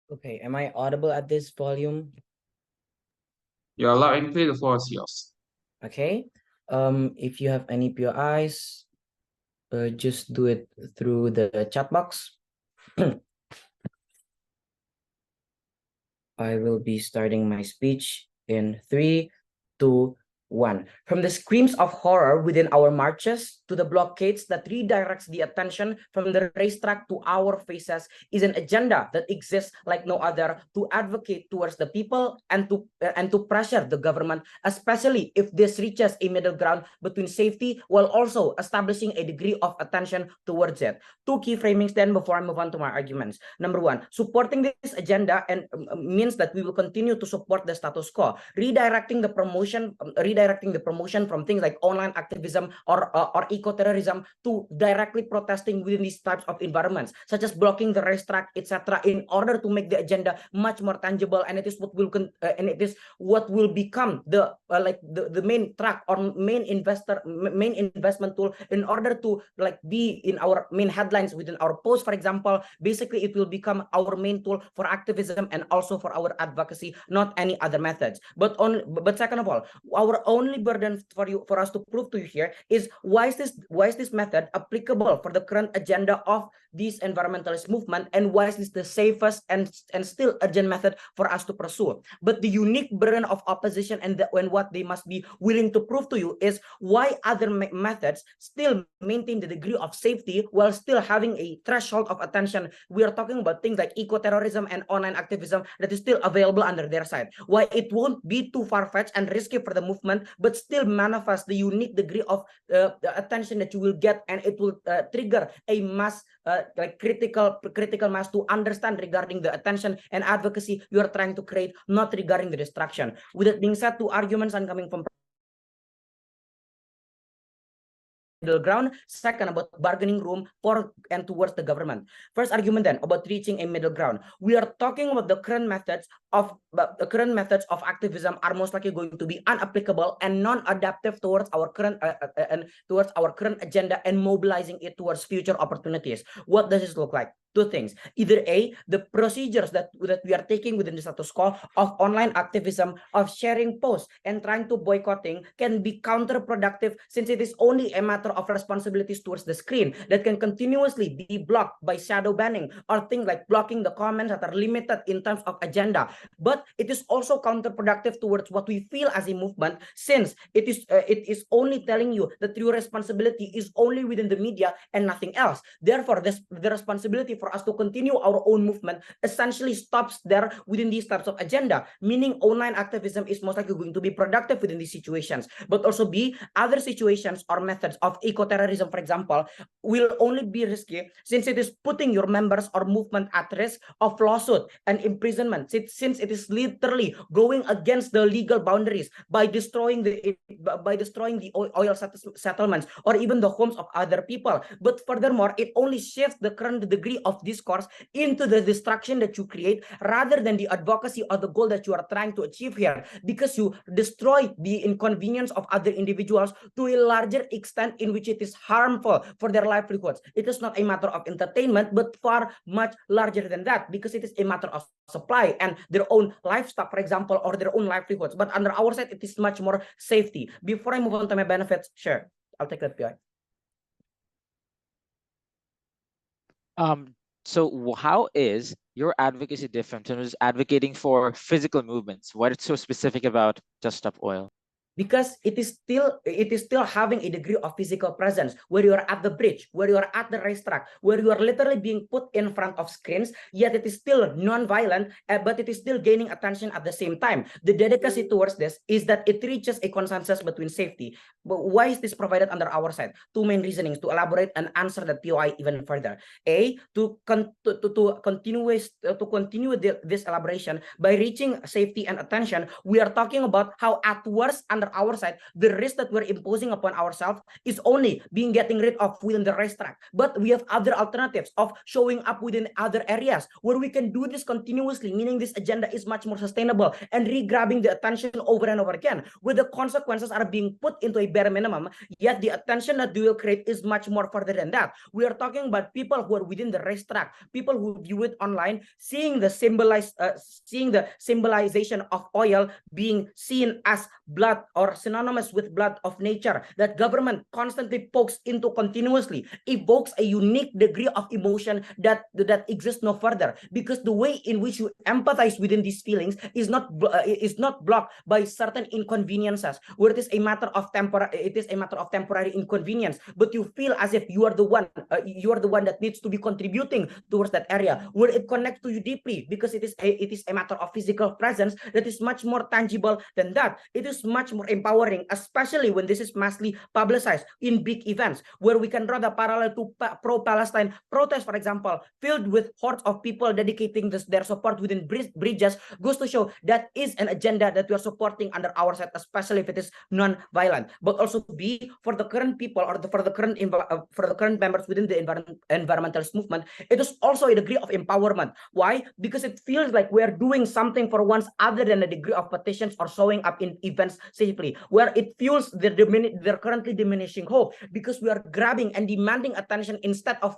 Okay, am I audible at this volume? You're loud and clear, the floor is yours. Okay. If you have any POIs, just do it through the chat box. I will be starting my speech in 3, 2, 1. From the screams of horror within our marches to the blockades that redirects the attention from the racetrack to our faces is an agenda that exists like no other to advocate towards the people and to pressure the government, especially if this reaches a middle ground between safety while also establishing a degree of attention towards it. Two key framings then before I move on to my arguments. Number one, supporting this agenda and means that we will continue to support the status quo, redirecting the promotion from things like online activism or eco-terrorism to directly protesting within these types of environments, such as blocking the racetrack, etc., in order to make the agenda much more tangible. And it is what will become the the main track or main investment tool in order to be in our main headlines within our post. For example, basically it will become our main tool for activism and also for our advocacy, not any other methods. But second of all, our only burden for us to prove to you here is why is this method applicable for the current agenda of this environmentalist movement, and why is this the safest and still urgent method for us to pursue. But the unique burden of opposition and what they must be willing to prove to you is why other methods still maintain the degree of safety while still having a threshold of attention. We are talking about things like eco-terrorism and online activism that is still available under their side. Why it won't be too far-fetched and risky for the movement, but still manifest the unique degree of attention that you will get, and it will trigger a mass critical mass to understand regarding the attention and advocacy you are trying to create, not regarding the distraction. With that being said, two arguments I'm coming from middle ground. Second, about bargaining room for and towards the government. First argument then about reaching a middle ground. We are talking about the current methods of activism are most likely going to be unapplicable and non-adaptive towards our current agenda and mobilizing it towards future opportunities. What does this look like? Two things. Either A, the procedures that we are taking within the status quo of online activism, of sharing posts and trying to boycotting can be counterproductive, since it is only a matter of responsibilities towards the screen that can continuously be blocked by shadow banning or things like blocking the comments that are limited in terms of agenda. But it is also counterproductive towards what we feel as a movement, since it is only telling you that your responsibility is only within the media and nothing else. Therefore, the responsibility for us to continue our own movement essentially stops there within these types of agenda, meaning online activism is most likely going to be productive within these situations. But also B, other situations or methods of eco-terrorism, for example, will only be risky since it is putting your members or movement at risk of lawsuit and imprisonment, since it is literally going against the legal boundaries by destroying the oil settlements or even the homes of other people. But furthermore, it only shifts the current degree of discourse into the distraction that you create rather than the advocacy or the goal that you are trying to achieve here, because you destroy the inconvenience of other individuals to a larger extent in which it is harmful for their livelihoods. It is not a matter of entertainment, but far much larger than that, because it is a matter of supply and their own livestock, for example, or their own livelihoods. But under our side, it is much more safety. Before I move on to my benefits, sure, I'll take that PI. So how is your advocacy different from just advocating for physical movements? What is so specific about Just Stop Oil? Because it is still having a degree of physical presence, where you are at the bridge, where you are at the racetrack, where you are literally being put in front of screens, yet it is still non-violent, but it is still gaining attention at the same time. The dedicacy towards this is that it reaches a consensus between safety. But why is this provided under our side? Two main reasonings to elaborate and answer the POI even further. A, to continue this elaboration by reaching safety and attention, we are talking about how at worst under under our side, the risk that we're imposing upon ourselves is only being getting rid of within the racetrack. But we have other alternatives of showing up within other areas where we can do this continuously, meaning this agenda is much more sustainable and re-grabbing the attention over and over again, where the consequences are being put into a bare minimum, yet the attention that we will create is much more further than that. We are talking about people who are within the racetrack, people who view it online, seeing the symbolization of oil being seen as blood or synonymous with blood of nature, that government constantly pokes into continuously, evokes a unique degree of emotion that exists no further, because the way in which you empathize within these feelings is not blocked by certain inconveniences, where it is a matter of temporary inconvenience, but you feel as if you are the one that needs to be contributing towards that area, where it connects to you deeply, because it is a matter of physical presence that is much more tangible than that. It is much more empowering, especially when this is massively publicized in big events, where we can draw the parallel to pro-Palestine protests, for example, filled with hordes of people dedicating their support within bridges, goes to show that is an agenda that we are supporting under our side, especially if it is non-violent. But also B, for the current people or for the current members within the environmentalist movement, it is also a degree of empowerment. Why? Because it feels like we are doing something for once other than a degree of petitions or showing up in events safely, where it fuels their currently diminishing hope, because we are grabbing and demanding attention instead of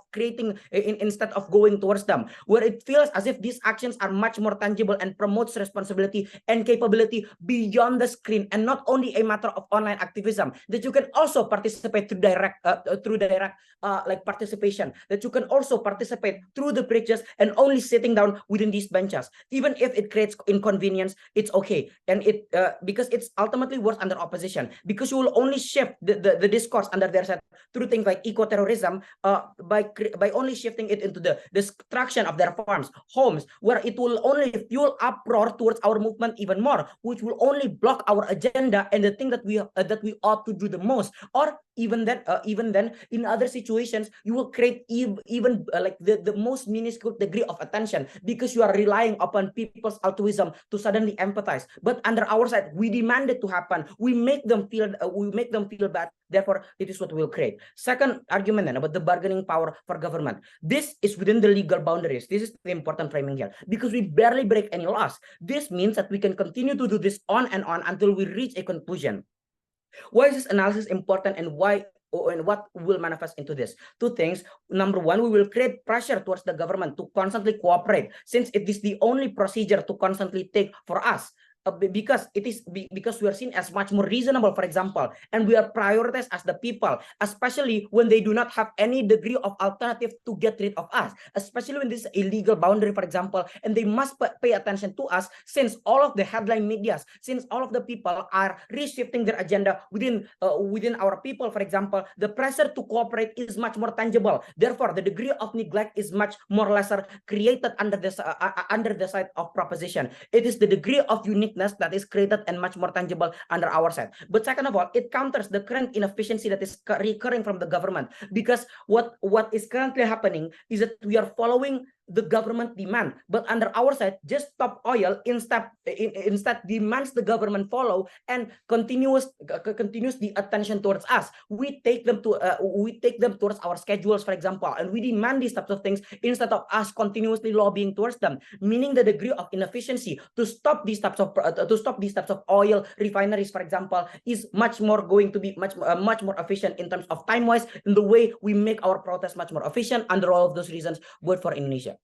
going towards them, where it feels as if these actions are much more tangible and promotes responsibility and capability beyond the screen, and not only a matter of online activism, that you can also participate through direct participation, that you can also participate through the bridges and only sitting down within these benches, even if it creates inconvenience. It's okay, and because it's ultimately worse under opposition, because you will only shift the discourse under their side through things like eco-terrorism, by only shifting it into the destruction of their farms, homes, where it will only fuel uproar towards our movement even more, which will only block our agenda and the thing that we ought to do the most. Or even then, in other situations, you will create even like the most minuscule degree of attention, because you are relying upon people's altruism to suddenly empathize. But under our side, we demand it to happen. We make them feel bad. Therefore, it is what we'll create. Second argument then about the bargaining power for government. This is within the legal boundaries. This is the important framing here, because we barely break any laws. This means that we can continue to do this on and on until we reach a conclusion. Why is this analysis important, and why and what will manifest into this? Two things. Number one, we will create pressure towards the government to constantly cooperate, since it is the only procedure to constantly take for us. Because we are seen as much more reasonable, for example, and we are prioritized as the people, especially when they do not have any degree of alternative to get rid of us, especially when this is a legal boundary, for example, and they must pay attention to us, since all of the headline medias, since all of the people are reshifting their agenda within our people, for example, the pressure to cooperate is much more tangible. Therefore, the degree of neglect is much more lesser created under the side of proposition. It is the degree of uniqueness that is created and much more tangible under our side. But second of all, it counters the current inefficiency that is recurring from the government, because what is currently happening is that we are following the government demand, but under our side, just stop oil instead demands the government follow and continues the attention towards us. We take them towards our schedules, for example, and we demand these types of things instead of us continuously lobbying towards them, meaning the degree of inefficiency to stop these types of oil refineries, for example, is much more going to be much more efficient in terms of time wise, in the way we make our protest much more efficient. Under all of those reasons, vote for Indonesia.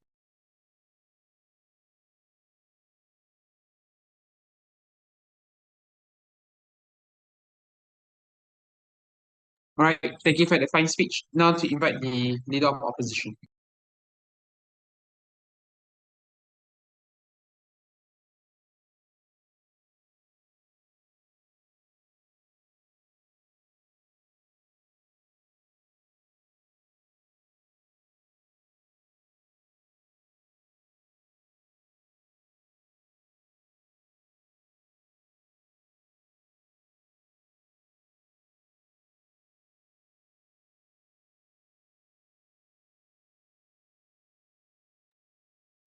All right, thank you for the fine speech. Now to invite the leader of opposition.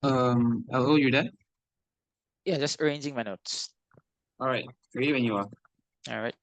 Hello, you there? Yeah, just arranging my notes. All right, ready when you are. All right.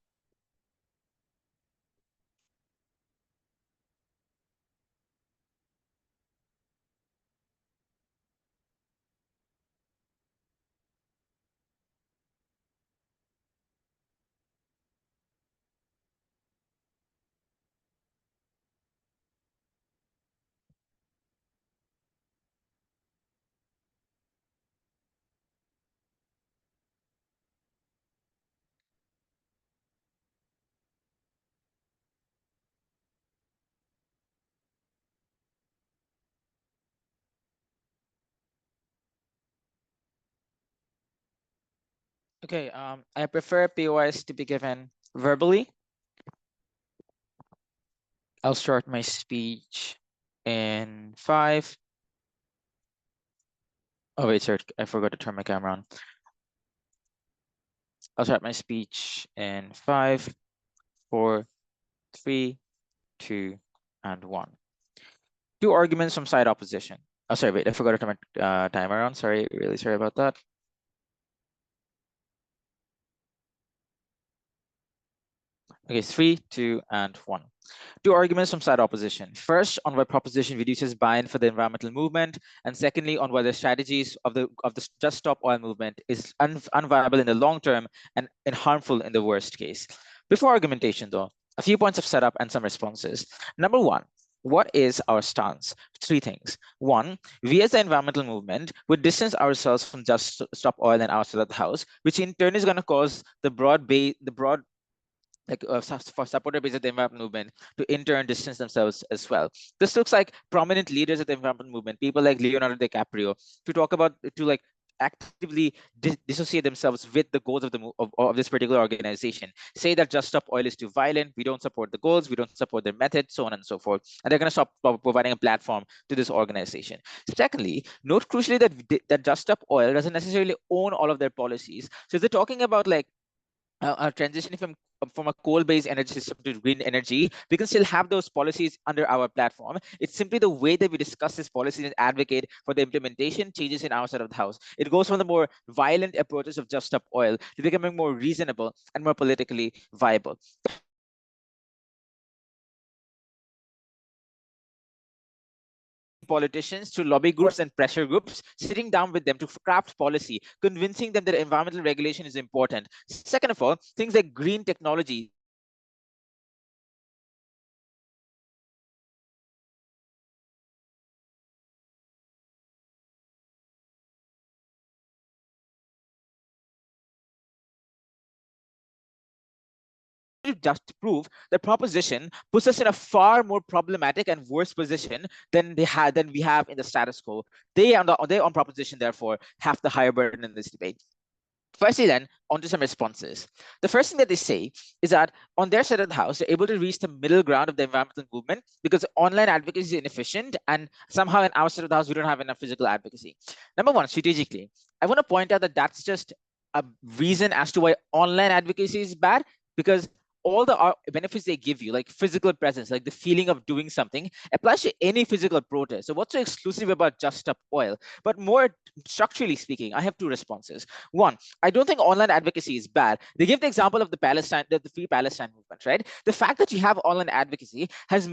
Okay, I prefer POIs to be given verbally. I'll start my speech in 5. Oh wait, sir, I forgot to turn my camera on. I'll start my speech in 5, 4, 3, 2, and 1. 2 arguments from side opposition. Oh, sorry, wait, I forgot to turn my timer on. Sorry, really sorry about that. Okay, 3, 2, and 1. 2 arguments from side opposition. First, on why proposition reduces buy-in for the environmental movement, and secondly, on why the strategies of the Just Stop Oil movement is unviable in the long term and harmful in the worst case. Before argumentation, though, a few points of setup and some responses. Number 1. What is our stance? 3 things. 1, we as the environmental movement would distance ourselves from Just Stop Oil and outside of the house, which in turn is going to cause the broad for supporter base of the environment movement to in turn distance themselves as well. This looks like prominent leaders of the environment movement, people like Leonardo DiCaprio, to talk about actively dissociate themselves with the goals of this particular organization. Say that Just Stop Oil is too violent, we don't support the goals, we don't support their methods, so on and so forth. And they're going to stop providing a platform to this organization. Secondly, note crucially that Just Stop Oil doesn't necessarily own all of their policies. So if they're talking about like transitioning from a coal-based energy system to green energy, we can still have those policies under our platform. It's simply the way that we discuss these policies and advocate for the implementation changes in our side of the house. It goes from the more violent approaches of Just Stop Oil to becoming more reasonable and more politically viable. Politicians to lobby groups and pressure groups, sitting down with them to craft policy, convincing them that environmental regulation is important. Second of all, things like green technology. Just to prove the proposition puts us in a far more problematic and worse position than we have in the status quo. They on proposition, therefore, have the higher burden in this debate. Firstly, then, onto some responses. The first thing that they say is that on their side of the house, they're able to reach the middle ground of the environmental movement because online advocacy is inefficient, and somehow in our side of the house, we don't have enough physical advocacy. Number 1, strategically, I want to point out that that's just a reason as to why online advocacy is bad, because all the benefits they give you, like physical presence, like the feeling of doing something, applies to any physical protest. So what's so exclusive about Just Stop Oil? But more structurally speaking, I have 2 responses. 1, I don't think online advocacy is bad. They give the example of the Free Palestine movement, right? The fact that you have online advocacy has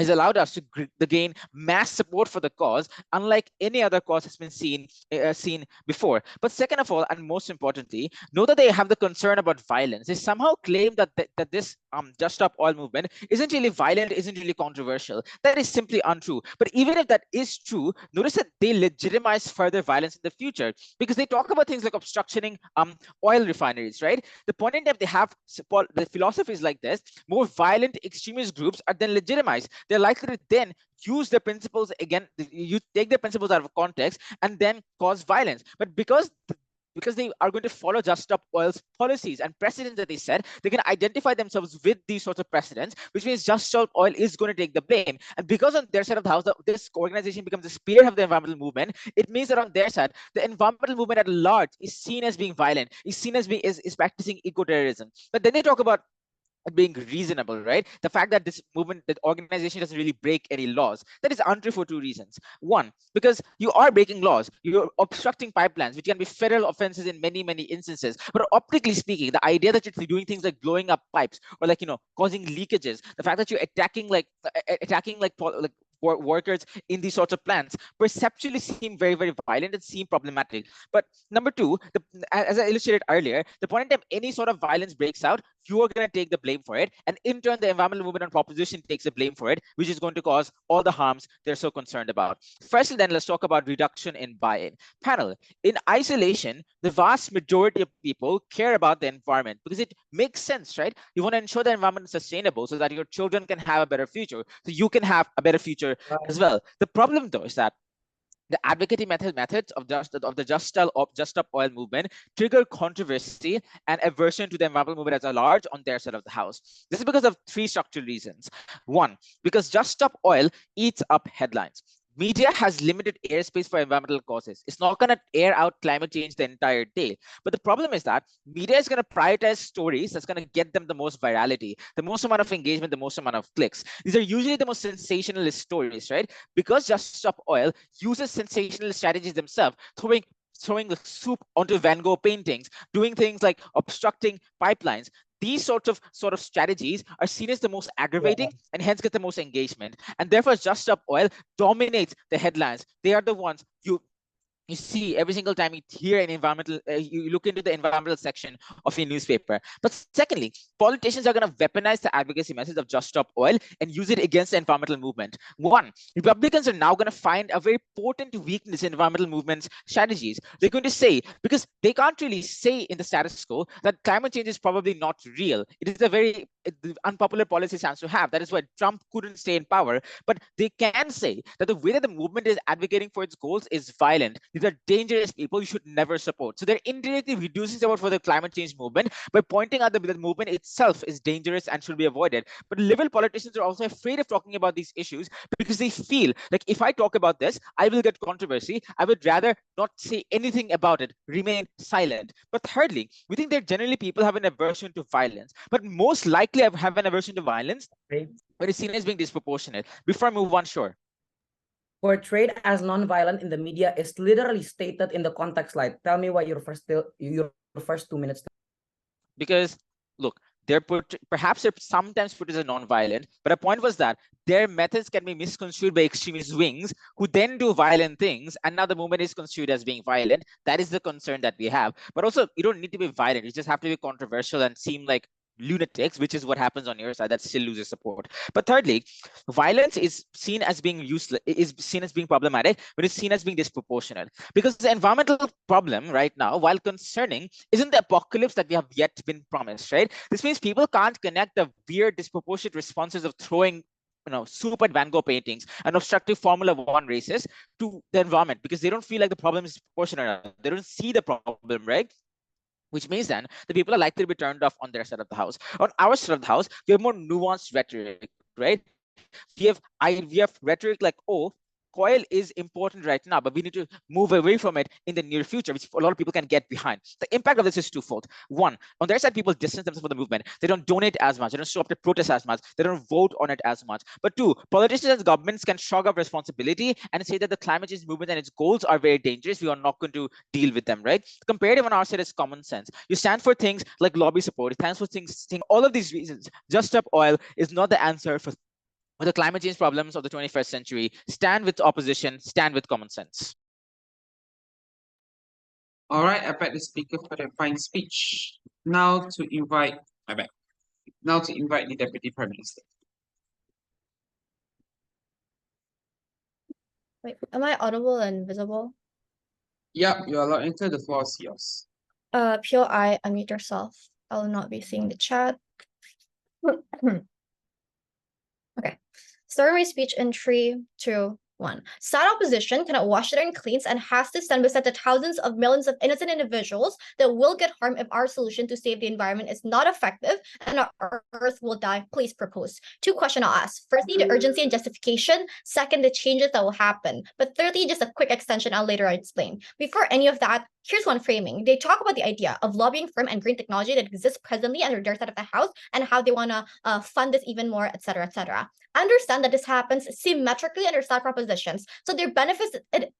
allowed us to gain mass support for the cause, unlike any other cause has been seen before. But second of all, and most importantly, know that they have the concern about violence. They somehow claim that this Just Stop Oil movement isn't really violent, isn't really controversial. That is simply untrue. But even if that is true, notice that they legitimize further violence in the future, because they talk about things like obstructing oil refineries, right? The point in time they have the philosophies like this, more violent extremist groups are then legitimized. They're likely to then use the principles again, you take the principles out of context and then cause violence. But because they are going to follow Just Stop Oil's policies and precedents that they set, they can identify themselves with these sorts of precedents, which means Just Stop Oil is going to take the blame. And because on their side of the house, this organization becomes a spear of the environmental movement, it means that on their side, the environmental movement at large is seen as being violent, is seen as being is practicing eco-terrorism. But then they talk about being reasonable, right? The fact that this movement, that organization doesn't really break any laws, that is untrue for two reasons. One, because you are breaking laws, you're obstructing pipelines, which can be federal offenses in many, many instances. But optically speaking, the idea that you're doing things like blowing up pipes or like, causing leakages, the fact that you're attacking workers in these sorts of plants perceptually seem very, very violent and seem problematic. But number two, as I illustrated earlier, the point in time any sort of violence breaks out, you are going to take the blame for it. And in turn, the environmental movement on proposition takes the blame for it, which is going to cause all the harms they're so concerned about. Firstly, then let's talk about reduction in buy-in. Panel, in isolation, the vast majority of people care about the environment because it makes sense, right? You want to ensure the environment is sustainable so that your children can have a better future, so you can have a better future as well. The problem, though, is that the advocacy methods of the Just Stop Oil movement trigger controversy and aversion to the environmental movement as a large on their side of the house. This is because of three structural reasons. One, because Just Stop Oil eats up headlines. Media has limited airspace for environmental causes. It's not going to air out climate change the entire day. But the problem is that media is going to prioritize stories that's going to get them the most virality, the most amount of engagement, the most amount of clicks. These are usually the most sensationalist stories, right? Because Just Stop Oil uses sensational strategies themselves, throwing the soup onto Van Gogh paintings, doing things like obstructing pipelines. These sorts of strategies are seen as the most aggravating and hence get the most engagement. And therefore, Just Stop Oil dominates the headlines. They are the ones you see every single time you hear an environmental, you look into the environmental section of your newspaper. But secondly, politicians are going to weaponize the advocacy message of Just Stop Oil and use it against the environmental movement. One, Republicans are now going to find a very potent weakness in environmental movements strategies. They're going to say, because they can't really say in the status quo that climate change is probably not real. It is a very unpopular policy stance to have. That is why Trump couldn't stay in power. But they can say that the way that the movement is advocating for its goals is violent. These are dangerous people you should never support. So they're indirectly reducing support for the climate change movement by pointing out that the movement itself is dangerous and should be avoided. But liberal politicians are also afraid of talking about these issues because they feel like if I talk about this, I will get controversy. I would rather not say anything about it, remain silent. But thirdly, we think that generally people have an aversion to violence, but most likely have an aversion to violence when it's seen as being disproportionate. Before I move on, sure. Portrayed as non-violent in the media is literally stated in the context slide. Tell me why your first 2 minutes. Because look, perhaps they're sometimes put as a non-violent, but a point was that their methods can be misconstrued by extremist wings who then do violent things, and now the movement is construed as being violent. That is the concern that we have. But also, you don't need to be violent. You just have to be controversial and seem like lunatics, which is what happens on your side. That still loses support. But thirdly, violence is seen as being useless, is seen as being problematic when it's seen as being disproportionate. Because the environmental problem right now, while concerning, isn't the apocalypse that we have yet been promised, right? This means people can't connect the weird disproportionate responses of throwing soup at Van Gogh paintings and obstructive Formula One races to the environment because they don't feel like the problem is proportionate. They don't see the problem, right? Which means then the people are likely to be turned off on their side of the house. On our side of the house, we have more nuanced rhetoric, right? We have rhetoric like, oh, coil is important right now, but we need to move away from it in the near future, which a lot of people can get behind. The impact of this is twofold. One, on their side, people distance themselves from the movement. They don't donate as much. They don't show up to protest as much. They don't vote on it as much. But two, politicians and governments can shrug off responsibility and say that the climate change movement and its goals are very dangerous. We are not going to deal with them, right? The comparative on our side is common sense. You stand for things like lobby support. It stands for things, all of these reasons. Just Stop Oil is not the answer for the climate change problems of the 21st century. Stand with opposition, stand with common sense. All right, I beg the speaker for the fine speech. Now to invite the Deputy Prime Minister. Wait, am I audible and visible? Yeah, you are allowed enter. The floor is yours. POI, unmute yourself. I will not be seeing the chat. Okay. Start my speech in 3, 2, 1. Sad opposition cannot wash their cleans and has to stand beside the thousands of millions of innocent individuals that will get harmed if our solution to save the environment is not effective and our earth will die. Please propose. 2 questions I'll ask. Firstly, the urgency and justification. Second, the changes that will happen. But thirdly, just a quick extension I'll later explain. Before any of that, Here's one framing. They talk about the idea of lobbying firm and green technology that exists presently under their side of the house and how they want to fund this even more, etc., etc. Understand that this happens symmetrically under side propositions. So their benefits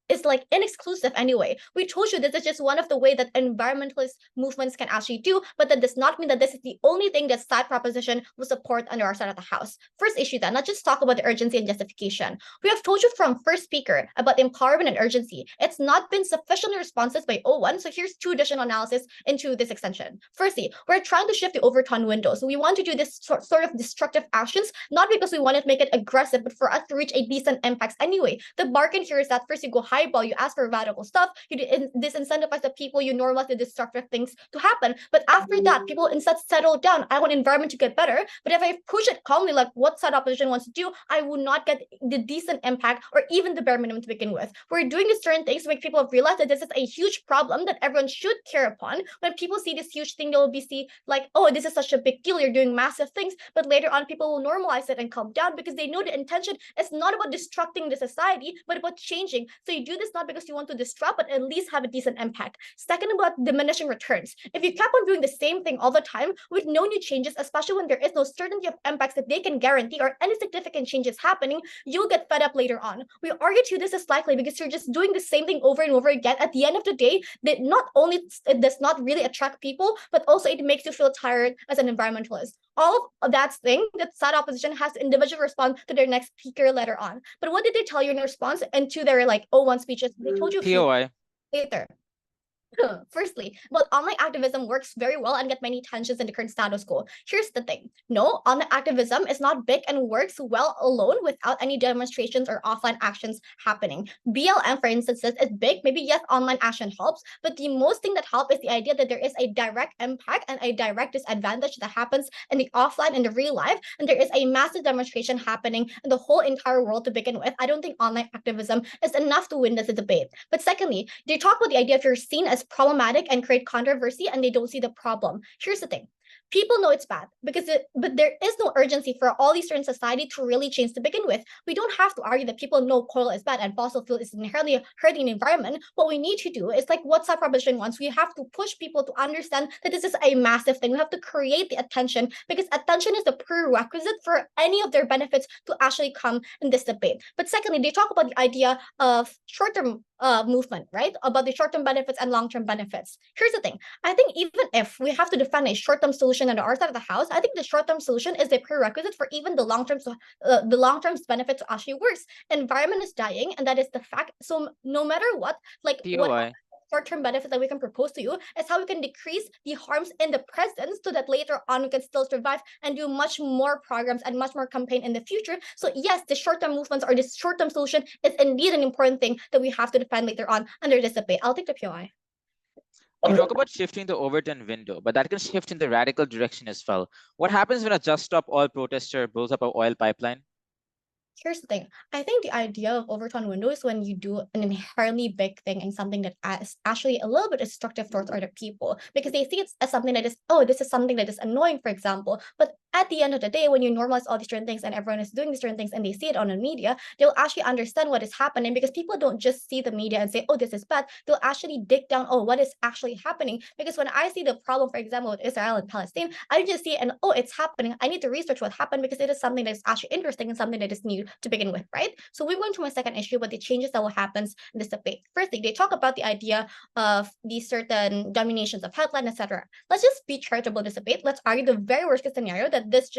is like inexclusive anyway. We told you this is just one of the way that environmentalist movements can actually do, but that does not mean that this is the only thing that side proposition will support under our side of the house. First issue then, let's just talk about the urgency and justification. We have told you from first speaker about empowerment and urgency. It's not been sufficiently responsive by O1, so here's two additional analysis into this extension. Firstly, we're trying to shift the overton window. So we want to do this sort of destructive actions, not because we want to make it aggressive, but for us to reach a decent impacts anyway. The bargain here is that first you go highball, you ask for radical stuff, you disincentivize the people, you normalize the destructive things to happen. But after that, people instead settle down. I want environment to get better. But if I push it calmly, like what side opposition wants to do, I will not get the decent impact or even the bare minimum to begin with. We're doing these certain things to make people realize that this is a huge problem that everyone should care upon. When people see this huge thing, they'll be see like, oh, this is such a big deal, you're doing massive things. But later on, people will normalize it and calm down because they know the intention is not about destructing the society, but about changing. So you do this not because you want to disrupt, but at least have a decent impact. Second, about diminishing returns. If you kept on doing the same thing all the time with no new changes, especially when there is no certainty of impacts that they can guarantee or any significant changes happening, you'll get fed up later on. We argue to this is likely because you're just doing the same thing over and over again. At the end of the day, that not only it does not really attract people, but also it makes you feel tired as an environmentalist. All of that thing that side opposition has to individually respond to their next speaker later on. But what did they tell you in response and to their like O1 speeches? They told you POI. later. Firstly, but online activism works very well and get many tensions in the current status quo. Here's the thing. No, online activism is not big and works well alone without any demonstrations or offline actions happening. BLM, for instance, is big. Maybe yes, online action helps, but the most thing that helps is the idea that there is a direct impact and a direct disadvantage that happens in the offline, in the real life, and there is a massive demonstration happening in the whole entire world to begin with. I don't think online activism is enough to win this debate. But secondly, they talk about the idea if you're seen as problematic and create controversy and they don't see the problem. Here's the thing. People know it's bad but there is no urgency for all these certain society to really change to begin with. We don't have to argue that people know coal is bad and fossil fuel is inherently hurting the environment. What we need to do is like what side proposition wants. We have to push people to understand that this is a massive thing. We have to create the attention because attention is the prerequisite for any of their benefits to actually come in this debate. But secondly, they talk about the idea of short-term movement, right? About the short-term benefits and long-term benefits. Here's the thing. I think even if we have to define a short-term solution on the our side of the house, I think the short-term solution is a prerequisite for even the long-term benefit to actually works. Environment is dying, and that is the fact. So no matter what, like what short-term benefits that we can propose to you is how we can decrease the harms in the present so that later on we can still survive and do much more programs and much more campaign in the future. So yes, the short-term movements or this short-term solution is indeed an important thing that we have to defend later on under this debate. I'll take the POI. We talk about shifting the Overton window, but that can shift in the radical direction as well. What happens when a Just Stop Oil protester blows up an oil pipeline? Here's the thing. I think the idea of overton window is when you do an inherently big thing and something that is actually a little bit destructive towards other people because they see it as something that is, oh, this is something that is annoying, for example. But at the end of the day, when you normalize all these certain things and everyone is doing these certain things and they see it on the media, they'll actually understand what is happening because people don't just see the media and say, oh, this is bad. They'll actually dig down, oh, what is actually happening? Because when I see the problem, for example, with Israel and Palestine, I just see it and, oh, it's happening. I need to research what happened because it is something that is actually interesting and something that is new to begin with, right? So we're going to my second issue about the changes that will happen in this debate. Firstly, they talk about the idea of these certain dominations of headline, etc. Let's just be charitable in this debate. Let's argue the very worst case scenario that this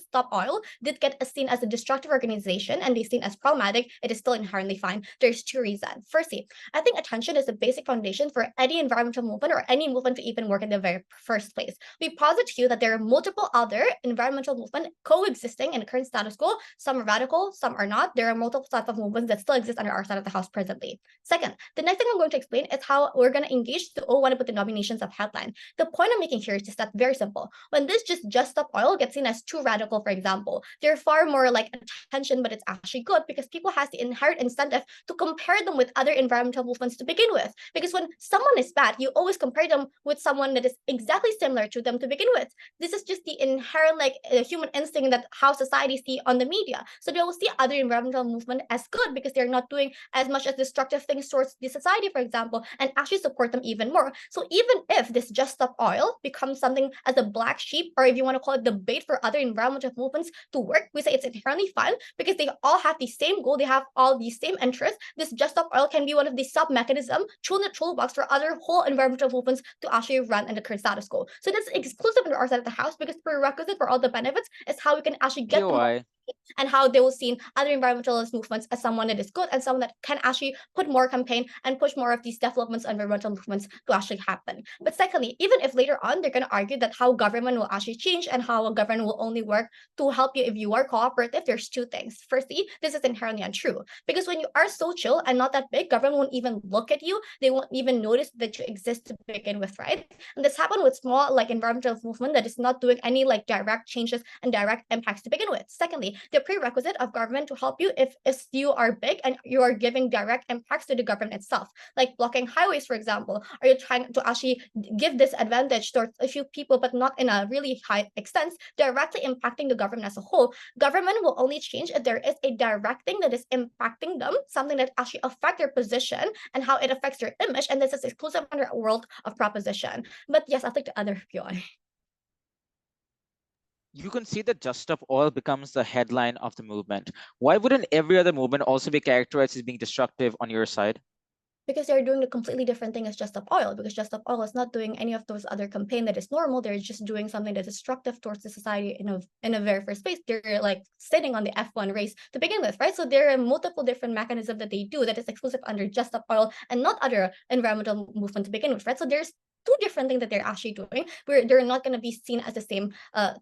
Stop Oil did get seen as a destructive organization and they seen as problematic. It is still inherently fine. There's two reasons. Firstly, I think attention is the basic foundation for any environmental movement or any movement to even work in the very first place. We posit to you that there are multiple other environmental movements coexisting in the current status quo. Some are radical, some are not. There are multiple types of movements that still exist under our side of the house presently. Second, the next thing I'm going to explain is how we're going to engage the O1 with the nominations of headline. The point I'm making here is just that very simple. When this Just Stop Oil all get seen as too radical, for example. They're far more like attention, but it's actually good because people has the inherent incentive to compare them with other environmental movements to begin with. Because when someone is bad, you always compare them with someone that is exactly similar to them to begin with. This is just the inherent like human instinct that how society see on the media. So they will see other environmental movement as good because they're not doing as much as destructive things towards the society, for example, and actually support them even more. So even if this Just Stop Oil becomes something as a black sheep, or if you want to call it the bait for other environmental movements to work, we say it's inherently fine because they all have the same goal, they have all the same interests. This Just Stop Oil can be one of the sub mechanism, tool in the toolbox for other whole environmental movements to actually run in the current status quo. So that's exclusive to our side of the house because prerequisite for all the benefits is how we can actually get them POI. and how they will see other environmentalist movements as someone that is good and someone that can actually put more campaign and push more of these developments and environmental movements to actually happen. But secondly, even if later on they're going to argue that how government will actually change and how a government will only work to help you if you are cooperative, there's two things. Firstly, this is inherently untrue because when you are so chill and not that big, government won't even look at you. They won't even notice that you exist to begin with, right? And this happened with small like environmental movement that is not doing any like direct changes and direct impacts to begin with. Secondly, the prerequisite of government to help you if you are big and you are giving direct impacts to the government itself, like blocking highways, for example. Are you trying to actually give this advantage towards a few people, but not in a really high extent, directly impacting the government as a whole? Government will only change if there is a direct thing that is impacting them, something that actually affects their position and how it affects their image. And this is exclusive under a world of proposition. But yes, I'll take the other POI. You can see that Just Stop Oil becomes the headline of the movement. Why wouldn't every other movement also be characterized as being destructive on your side? Because they're doing a completely different thing as Just Stop Oil, because Just Stop Oil is not doing any of those other campaign that is normal. They're just doing something that's destructive towards the society in a very first place. They're like sitting on the F1 race to begin with, right? So there are multiple different mechanisms that they do that is exclusive under Just Stop Oil and not other environmental movement to begin with, right? So there's two different things that they're actually doing where they're not going to be seen as the same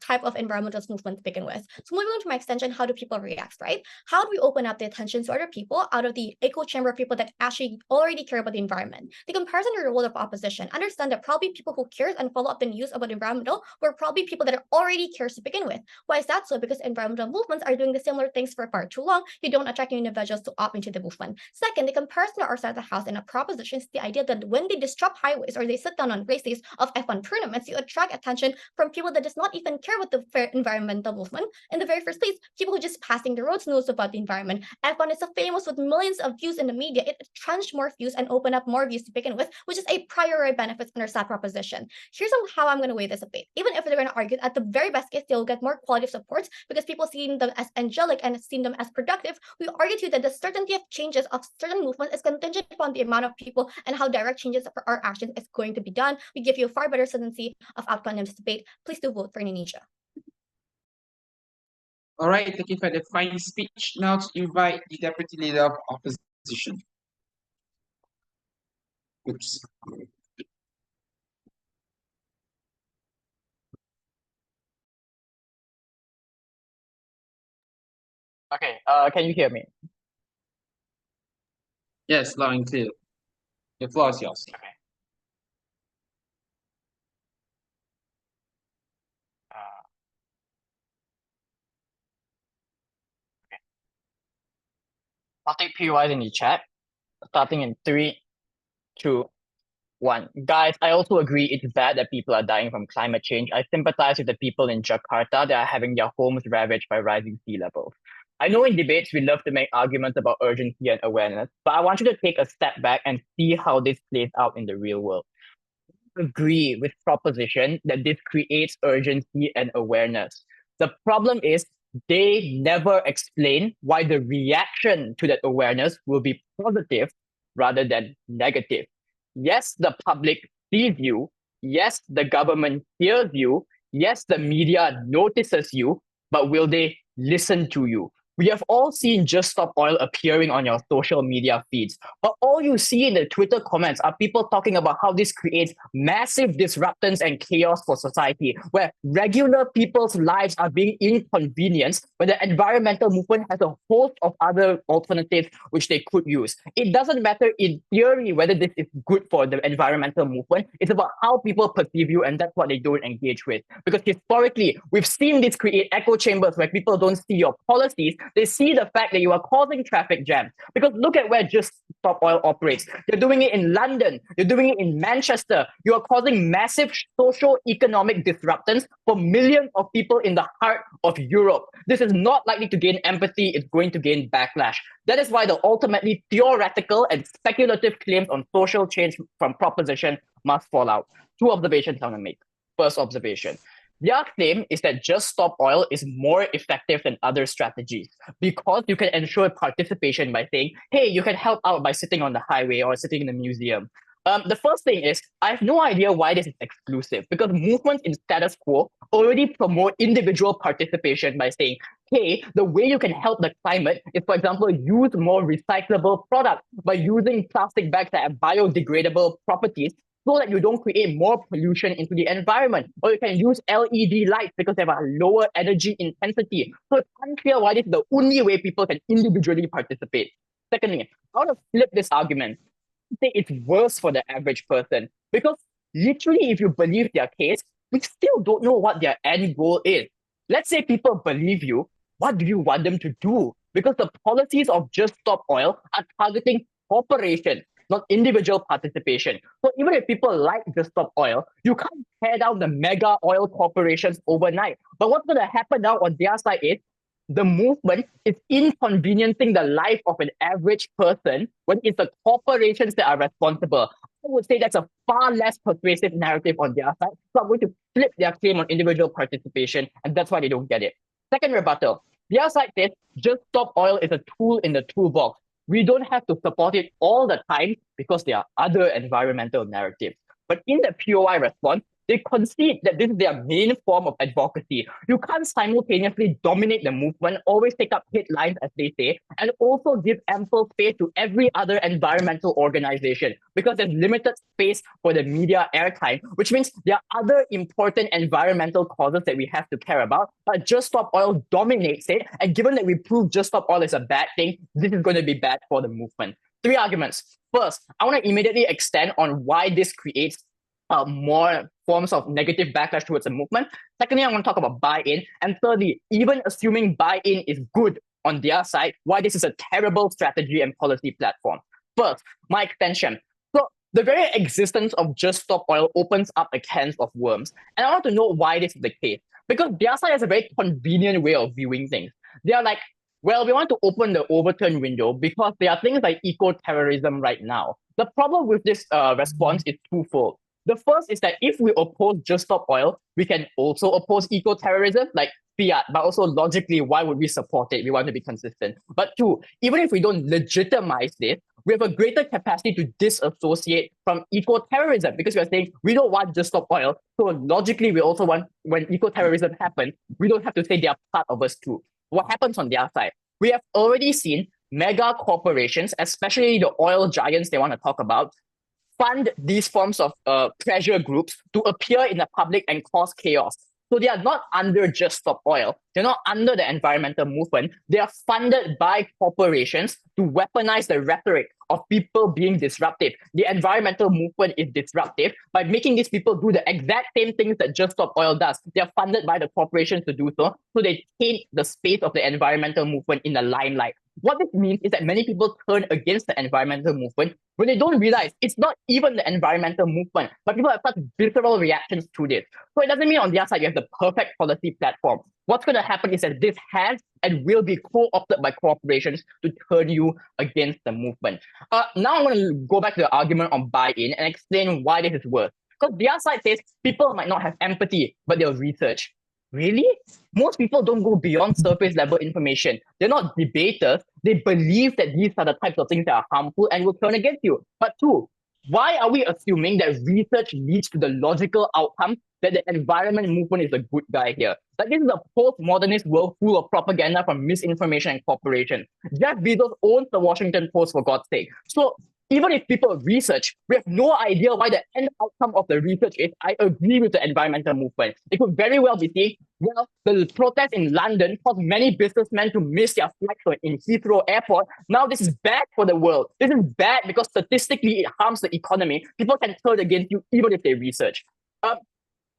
type of environmentalist movement to begin with. So moving on to my extension, how do people react, right? How do we open up the attention to other people out of the echo chamber of people that actually already care about the environment? The comparison to the role of opposition, understand that probably people who care and follow up the news about environmental were probably people that already cares to begin with. Why is that so? Because environmental movements are doing the similar things for far too long. You don't attract individuals to opt into the movement. Second, the comparison to our side of the house in a proposition is the idea that when they disrupt highways or they sit down on race days of F1 tournaments, you attract attention from people that does not even care about the environmental movement in the very first place. People who just passing the roads knows about the environment. F1 is so famous with millions of views in the media. It trenched more views and opened up more views to begin with, which is a priori benefit under that proposition. Here's how I'm going to weigh this a bit. Even if they're going to argue, at the very best case, they'll get more quality of support because people seeing them as angelic and seeing them as productive. We argue to you that the certainty of changes of certain movements is contingent upon the amount of people and how direct changes for our actions is going to be done. We give you a far better certainty of outcome in this debate. Please do vote for Indonesia. All right, thank you for the fine speech. Now to invite the Deputy Leader of Opposition. Oops. Okay, can you hear me? Yes, loud and clear. The floor is yours. Okay. I'll take POIs in the chat, starting in 3, 2, 1. Guys, I also agree it's bad that people are dying from climate change. I sympathize with the people in Jakarta that are having their homes ravaged by rising sea levels. I know in debates we love to make arguments about urgency and awareness, but I want you to take a step back and see how this plays out in the real world. I agree with proposition that this creates urgency and awareness. The problem is they never explain why the reaction to that awareness will be positive rather than negative. Yes, the public sees you. Yes, the government hears you. Yes, the media notices you, but will they listen to you? We have all seen Just Stop Oil appearing on your social media feeds, but all you see in the Twitter comments are people talking about how this creates massive disruptions and chaos for society, where regular people's lives are being inconvenienced when the environmental movement has a host of other alternatives which they could use. It doesn't matter in theory whether this is good for the environmental movement. It's about how people perceive you, and that's what they don't engage with. Because historically, we've seen this create echo chambers where people don't see your policies. They see the fact that you are causing traffic jams. Because look at where Just Stop Oil operates. You're doing it in London. You're doing it in Manchester. You are causing massive socio-economic disruptions for millions of people in the heart of Europe. This is not likely to gain empathy. It's going to gain backlash. That is why the ultimately theoretical and speculative claims on social change from proposition must fall out. Two observations I want to make. First observation. Their claim is that Just Stop Oil is more effective than other strategies because you can ensure participation by saying, hey, you can help out by sitting on the highway or sitting in a museum. The first thing is, I have no idea why this is exclusive because movements in status quo already promote individual participation by saying, hey, the way you can help the climate is, for example, use more recyclable products by using plastic bags that have biodegradable properties so that you don't create more pollution into the environment. Or you can use LED lights because they have a lower energy intensity. So it's unclear why this is the only way people can individually participate. Secondly, I want to flip this argument. Say it's worse for the average person because literally, if you believe their case, we still don't know what their end goal is. Let's say people believe you. What do you want them to do? Because the policies of Just Stop Oil are targeting corporations, not individual participation. So even if people like Just Stop Oil, you can't tear down the mega oil corporations overnight. But what's going to happen now on their side is the movement is inconveniencing the life of an average person when it's the corporations that are responsible. I would say that's a far less persuasive narrative on their side. So I'm going to flip their claim on individual participation, and that's why they don't get it. Second rebuttal. Their side says Just Stop Oil is a tool in the toolbox. We don't have to support it all the time because there are other environmental narratives. But in the POI response, they concede that this is their main form of advocacy. You can't simultaneously dominate the movement, always take up headlines, as they say, and also give ample space to every other environmental organization because there's limited space for the media airtime, which means there are other important environmental causes that we have to care about. But Just Stop Oil dominates it. And given that we prove Just Stop Oil is a bad thing, this is going to be bad for the movement. Three arguments. First, I want to immediately extend on why this creates more forms of negative backlash towards the movement. Secondly, I want to talk about buy-in. And thirdly, even assuming buy-in is good on their side, why this is a terrible strategy and policy platform. First, my extension. So the very existence of Just Stop Oil opens up a can of worms. And I want to know why this is the case. Because their side has a very convenient way of viewing things. They are like, well, we want to open the overturn window because there are things like eco-terrorism right now. The problem with this response is twofold. The first is that if we oppose Just Stop Oil, we can also oppose eco-terrorism, like fiat, but also logically, why would we support it? We want to be consistent. But two, even if we don't legitimize this, we have a greater capacity to disassociate from eco-terrorism because we are saying we don't want Just Stop Oil. So logically, we also want, when eco-terrorism happens, we don't have to say they are part of us too. What happens on their side? We have already seen mega corporations, especially the oil giants they want to talk about, fund these forms of pressure groups to appear in the public and cause chaos. So they are not under Just Stop Oil. They're not under the environmental movement. They are funded by corporations to weaponize the rhetoric of people being disruptive. The environmental movement is disruptive by making these people do the exact same things that Just Stop Oil does. They are funded by the corporations to do so. So they take the space of the environmental movement in the limelight. What this means is that many people turn against the environmental movement when they don't realize it's not even the environmental movement, but people have such visceral reactions to this. So it doesn't mean on the other side you have the perfect policy platform. What's going to happen is that this has and will be co-opted by corporations to turn you against the movement. Now I'm going to go back to the argument on buy-in and explain why this is worse. Because the other side says people might not have empathy, but they'll research. Really? Most people don't go beyond surface level information. They're not debaters. They believe that these are the types of things that are harmful and will turn against you. But two, Why are we assuming that research leads to the logical outcome that the environment movement is a good guy here? Like, this is a postmodernist world full of propaganda from misinformation and cooperation. Jeff Bezos owns the Washington Post, for God's sake. So even if people research, we have no idea why the end outcome of the research is. I agree with the environmental movement. It could very well be seen, well, the protest in London caused many businessmen to miss their flights in Heathrow Airport. Now this is bad for the world. This is bad because statistically it harms the economy. People can turn against you even if they research. A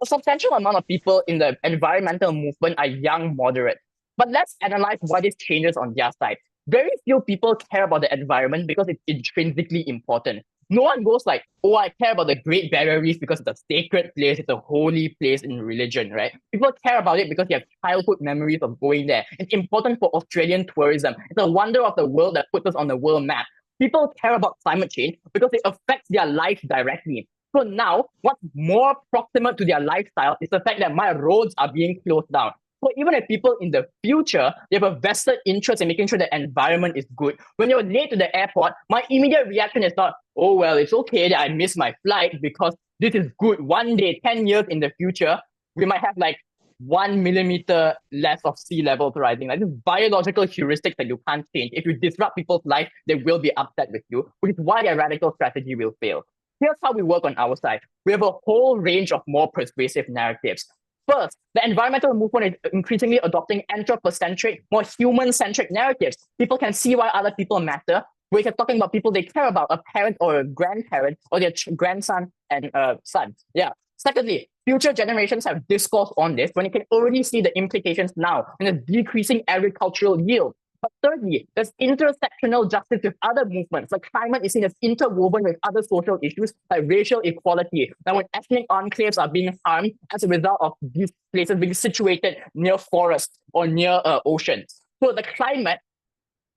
substantial amount of people in the environmental movement are young moderates. But let's analyze why this changes on their side. Very few people care about the environment because it's intrinsically important. No one goes like, oh, I care about the Great Barrier Reef because it's a sacred place, it's a holy place in religion, right? People care about it because they have childhood memories of going there. It's important for Australian tourism. It's a wonder of the world that puts us on the world map. People care about climate change because it affects their life directly. So now, what's more proximate to their lifestyle is the fact that my roads are being closed down. So even if people in the future, they have a vested interest in making sure the environment is good, when you're late to the airport, my immediate reaction is not, oh, well, it's okay that I missed my flight because this is good. One day, 10 years in the future, we might have like 1 millimeter less of sea levels rising. Like, this biological heuristics that you can't change. If you disrupt people's life, they will be upset with you, which is why their radical strategy will fail. Here's how we work on our side. We have a whole range of more persuasive narratives. First, the environmental movement is increasingly adopting anthropocentric, more human-centric narratives. People can see why other people matter. We're talking about people they care about, a parent or a grandparent or their grandson and son. Yeah. Secondly, future generations have discourse on this when you can already see the implications now in a decreasing agricultural yield. But thirdly, there's intersectional justice with other movements. Like, climate is seen as interwoven with other social issues like racial equality. Now, when ethnic enclaves are being harmed as a result of these places being situated near forests or near oceans. So the climate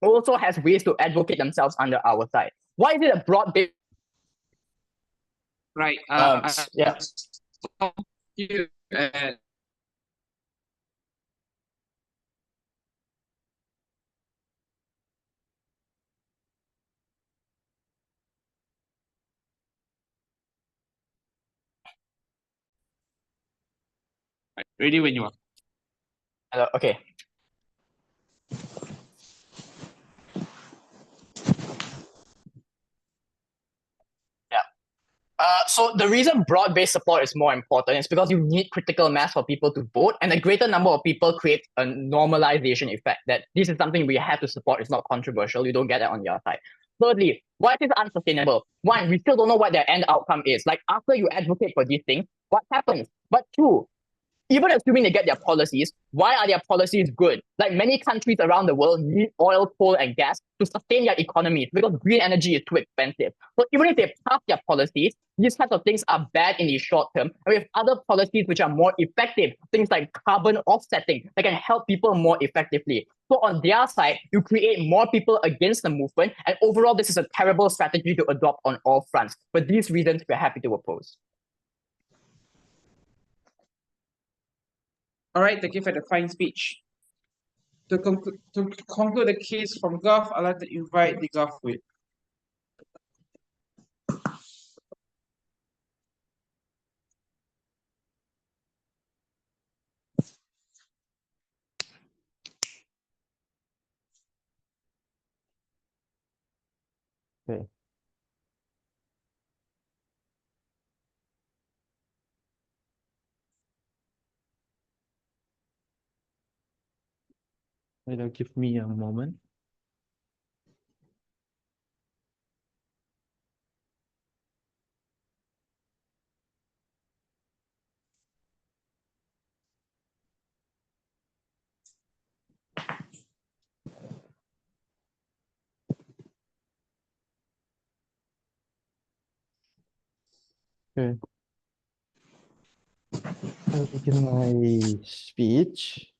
also has ways to advocate themselves under our side. Why is it a broad-based? Right. Yeah. You, ready when you are. Hello, okay. So the reason broad-based support is more important is because you need critical mass for people to vote, and a greater number of people creates a normalization effect that this is something we have to support. It's not controversial. You don't get that on your side. Thirdly, why is this unsustainable? One, we still don't know what their end outcome is. Like, after you advocate for these things, what happens? But two, even assuming they get their policies, why are their policies good? Like, many countries around the world need oil, coal, and gas to sustain their economies because green energy is too expensive. So even if they pass their policies, these types of things are bad in the short term. And we have other policies which are more effective, things like carbon offsetting that can help people more effectively. So on their side, you create more people against the movement. And overall, this is a terrible strategy to adopt on all fronts. For these reasons, we're happy to oppose. All right, thank you for the fine speech. To conclude the case from Gulf, I'd like to invite the Gulf with. Okay. Give me a moment. Okay. I'll begin my speech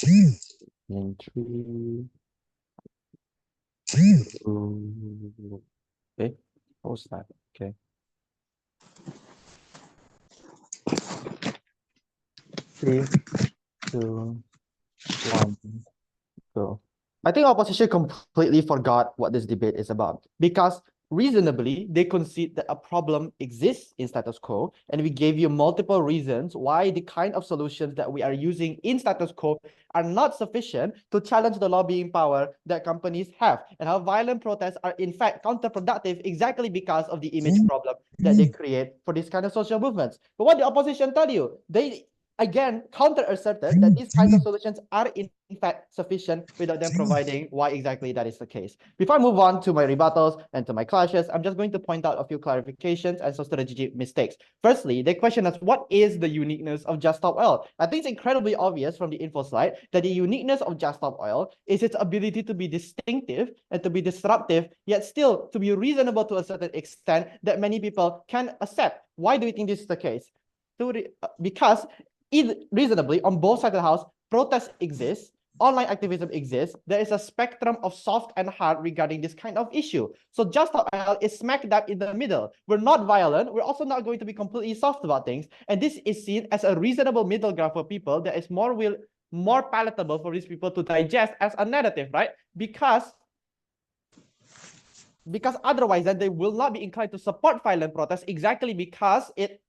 in 3, 2. Okay. What's that? Okay. 3, 2, 1, go. I think opposition completely forgot what this debate is about because reasonably, they concede that a problem exists in status quo, and we gave you multiple reasons why the kind of solutions that we are using in status quo are not sufficient to challenge the lobbying power that companies have, and how violent protests are in fact counterproductive exactly because of the image problem that they create for these kind of social movements. But what the opposition tell you? They again counter-asserted that these kinds of solutions are in fact sufficient without them providing why exactly that is the case. Before I move on to my rebuttals and to my clashes, I'm just going to point out a few clarifications and some strategic mistakes. Firstly, they question us, what is the uniqueness of Just Stop Oil? I think it's incredibly obvious from the info slide that the uniqueness of Just Stop Oil is its ability to be distinctive and to be disruptive, yet still to be reasonable to a certain extent that many people can accept. Why do you think this is the case? Because reasonably, on both sides of the house, protests exist, online activism exists. There is a spectrum of soft and hard regarding this kind of issue. So Just Stop Oil is smack dab in the middle. We're not violent. We're also not going to be completely soft about things. And this is seen as a reasonable middle ground for people that is more palatable for these people to digest as a narrative, right? Because otherwise then they will not be inclined to support violent protests exactly because it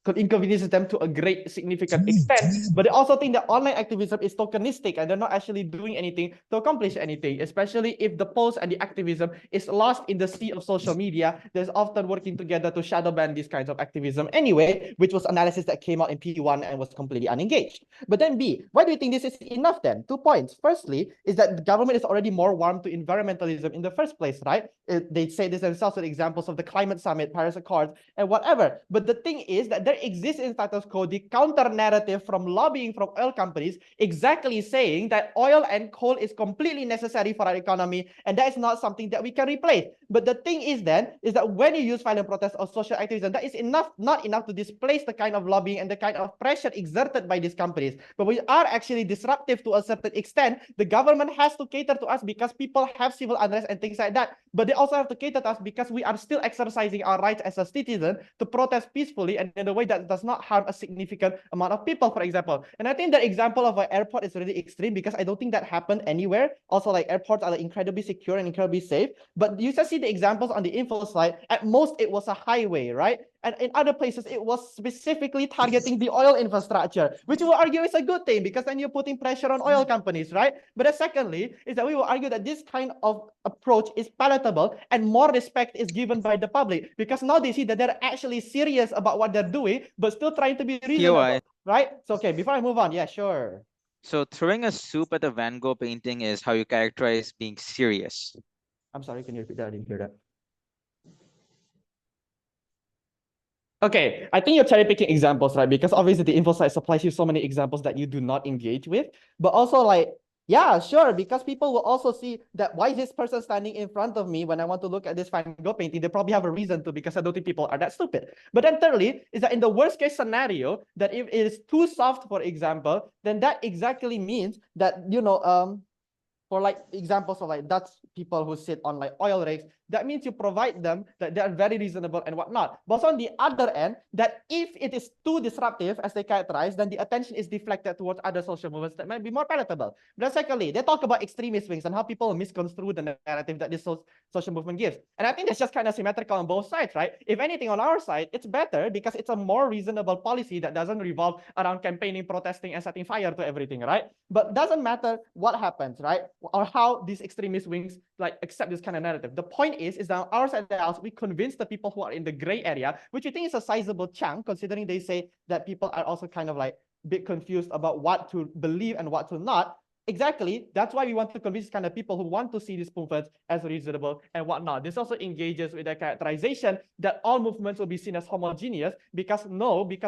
could inconvenience them to a great significant extent. But they also think that online activism is tokenistic and they're not actually doing anything to accomplish anything, especially if the post and the activism is lost in the sea of social media that's often working together to shadow ban these kinds of activism anyway, which was analysis that came out in P1 and was completely unengaged. But then B, why do you think this is enough then? 2 points. Firstly, is that the government is already more warm to environmentalism in the first place, right? They say this themselves with examples of the climate summit, Paris Accords, and whatever. But the thing is that there exists in status quo the counter narrative from lobbying from oil companies exactly saying that oil and coal is completely necessary for our economy and that is not something that we can replace. But the thing is then is that when you use violent protest or social activism, that is not enough to displace the kind of lobbying and the kind of pressure exerted by these companies. But we are actually disruptive to a certain extent. The government has to cater to us because people have civil unrest and things like that. But they also have to cater to us because we are still exercising our rights as a citizen to protest peacefully and in a way that does not harm a significant amount of people, for example. And I think the example of an airport is really extreme because I don't think that happened anywhere. Also, like airports are incredibly secure and incredibly safe. But you just see the examples on the info slide. At most, it was a highway, right? And in other places, it was specifically targeting the oil infrastructure, which we will argue is a good thing because then you're putting pressure on oil companies, right? But then secondly, is that we will argue that this kind of approach is palatable and more respect is given by the public because now they see that they're actually serious about what they're doing, but still trying to be reasonable, right? So, okay, before I move on, yeah, sure. So throwing a soup at a Van Gogh painting is how you characterize being serious. I'm sorry, can you repeat that? I didn't hear that. Okay, I think you're cherry picking examples, right? Because obviously the info site supplies you so many examples that you do not engage with. But also like, yeah, sure, because people will also see that why is this person standing in front of me when I want to look at this Van Gogh painting? They probably have a reason to because I don't think people are that stupid. But then thirdly, is that in the worst case scenario, that if it is too soft, for example, then that exactly means that, you know, for like examples of like Dutch people who sit on like oil rigs, that means you provide them that they are very reasonable and whatnot. But on the other end, that if it is too disruptive as they characterize, then the attention is deflected towards other social movements that might be more palatable. But secondly, they talk about extremist wings and how people misconstrue the narrative that this social movement gives. And I think that's just kind of symmetrical on both sides, right? If anything, on our side, it's better because it's a more reasonable policy that doesn't revolve around campaigning, protesting, and setting fire to everything, right? But doesn't matter what happens, right? Or how these extremist wings like accept this kind of narrative. The point is that on our side of the house, we convince the people who are in the gray area, which we think is a sizable chunk, considering they say that people are also kind of like a bit confused about what to believe and what to not. Exactly. That's why we want to convince kind of people who want to see these movements as reasonable and whatnot. This also engages with the characterization that all movements will be seen as homogeneous because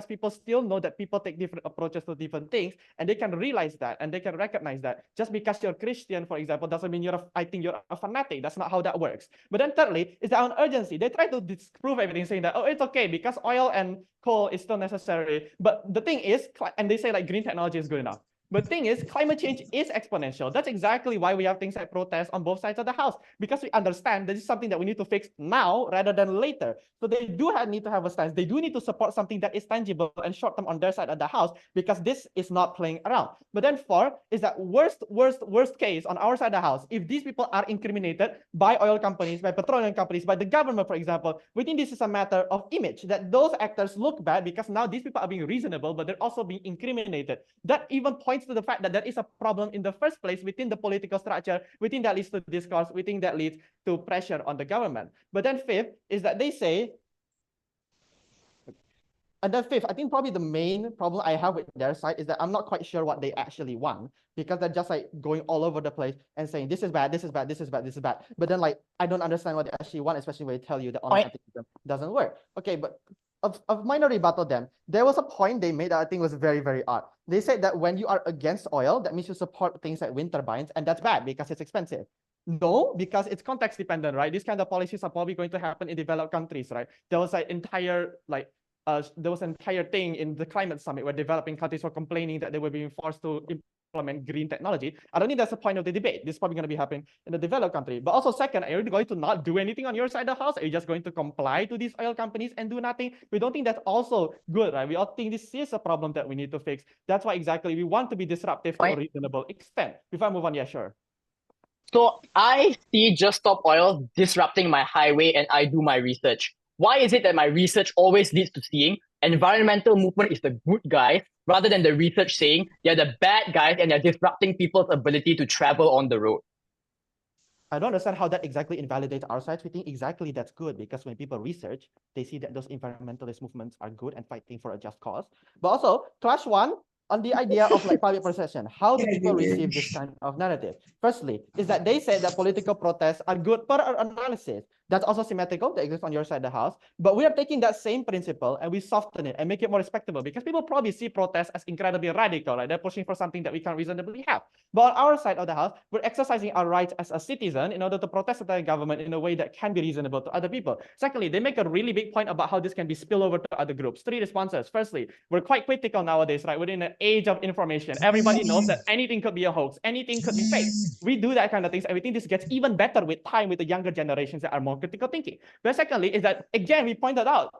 people still know that people take different approaches to different things and they can realize that and they can recognize that. Just because you're Christian, for example, doesn't mean I think you're a fanatic. That's not how that works. But then thirdly, is that on urgency. They try to disprove everything saying that, oh, it's okay because oil and coal is still necessary. But the thing is, and they say like green technology is good enough. But the thing is, climate change is exponential. That's exactly why we have things like protests on both sides of the house, because we understand this is something that we need to fix now rather than later. So they do need to have a stance. They do need to support something that is tangible and short-term on their side of the house, because this is not playing around. But then 4 is that worst case on our side of the house, if these people are incriminated by oil companies, by petroleum companies, by the government, for example, we think this is a matter of image, that those actors look bad because now these people are being reasonable, but they're also being incriminated. That even points to the fact that there is a problem in the first place within the political structure. We think that leads to discourse. We think that leads to pressure on the government. But then 5th is that they say, and then 5th, I think probably the main problem I have with their side is that I'm not quite sure what they actually want, because they're just like going all over the place and saying this is bad, this is bad, this is bad, this is bad. But then like I don't understand what they actually want, especially when they tell you that online activism doesn't work. Okay, but of minor rebuttal then, there was a point they made that I think was very, very odd. They said that when you are against oil, that means you support things like wind turbines, and that's bad because it's expensive. No, because it's context dependent, right? These kind of policies are probably going to happen in developed countries, right? There was an entire thing in the climate summit where developing countries were complaining that they were being forced to implement green technology. I don't think that's the point of the debate. This is probably going to be happening in the developed country. But also second, are you going to not do anything on your side of the house? Are you just going to comply to these oil companies and do nothing? We don't think that's also good, right? We all think this is a problem that we need to fix. That's why exactly we want to be disruptive to a reasonable extent. Before I move on, yeah, sure. So I see Just Stop Oil disrupting my highway and I do my research. Why is it that my research always leads to seeing environmental movement is the good guys, rather than the research saying they're the bad guys and they're disrupting people's ability to travel on the road? I don't understand how that exactly invalidates our sides. We think exactly that's good, because when people research, they see that those environmentalist movements are good and fighting for a just cause. But also, Clash 1, on the idea of like public perception, how do people receive this kind of narrative? Firstly, is that they say that political protests are good per our analysis. That's also symmetrical, that exists on your side of the house. But we are taking that same principle and we soften it and make it more respectable, because people probably see protests as incredibly radical, right? They're pushing for something that we can't reasonably have. But on our side of the house, we're exercising our rights as a citizen in order to protest the government in a way that can be reasonable to other people. Secondly, they make a really big point about how this can be spilled over to other groups. 3 responses. Firstly, we're quite critical nowadays, right? We're in an age of information. Everybody knows that anything could be a hoax, anything could be fake. We do that kind of things, and we think this gets even better with time with the younger generations that are more critical thinking. But secondly, is that again, we pointed out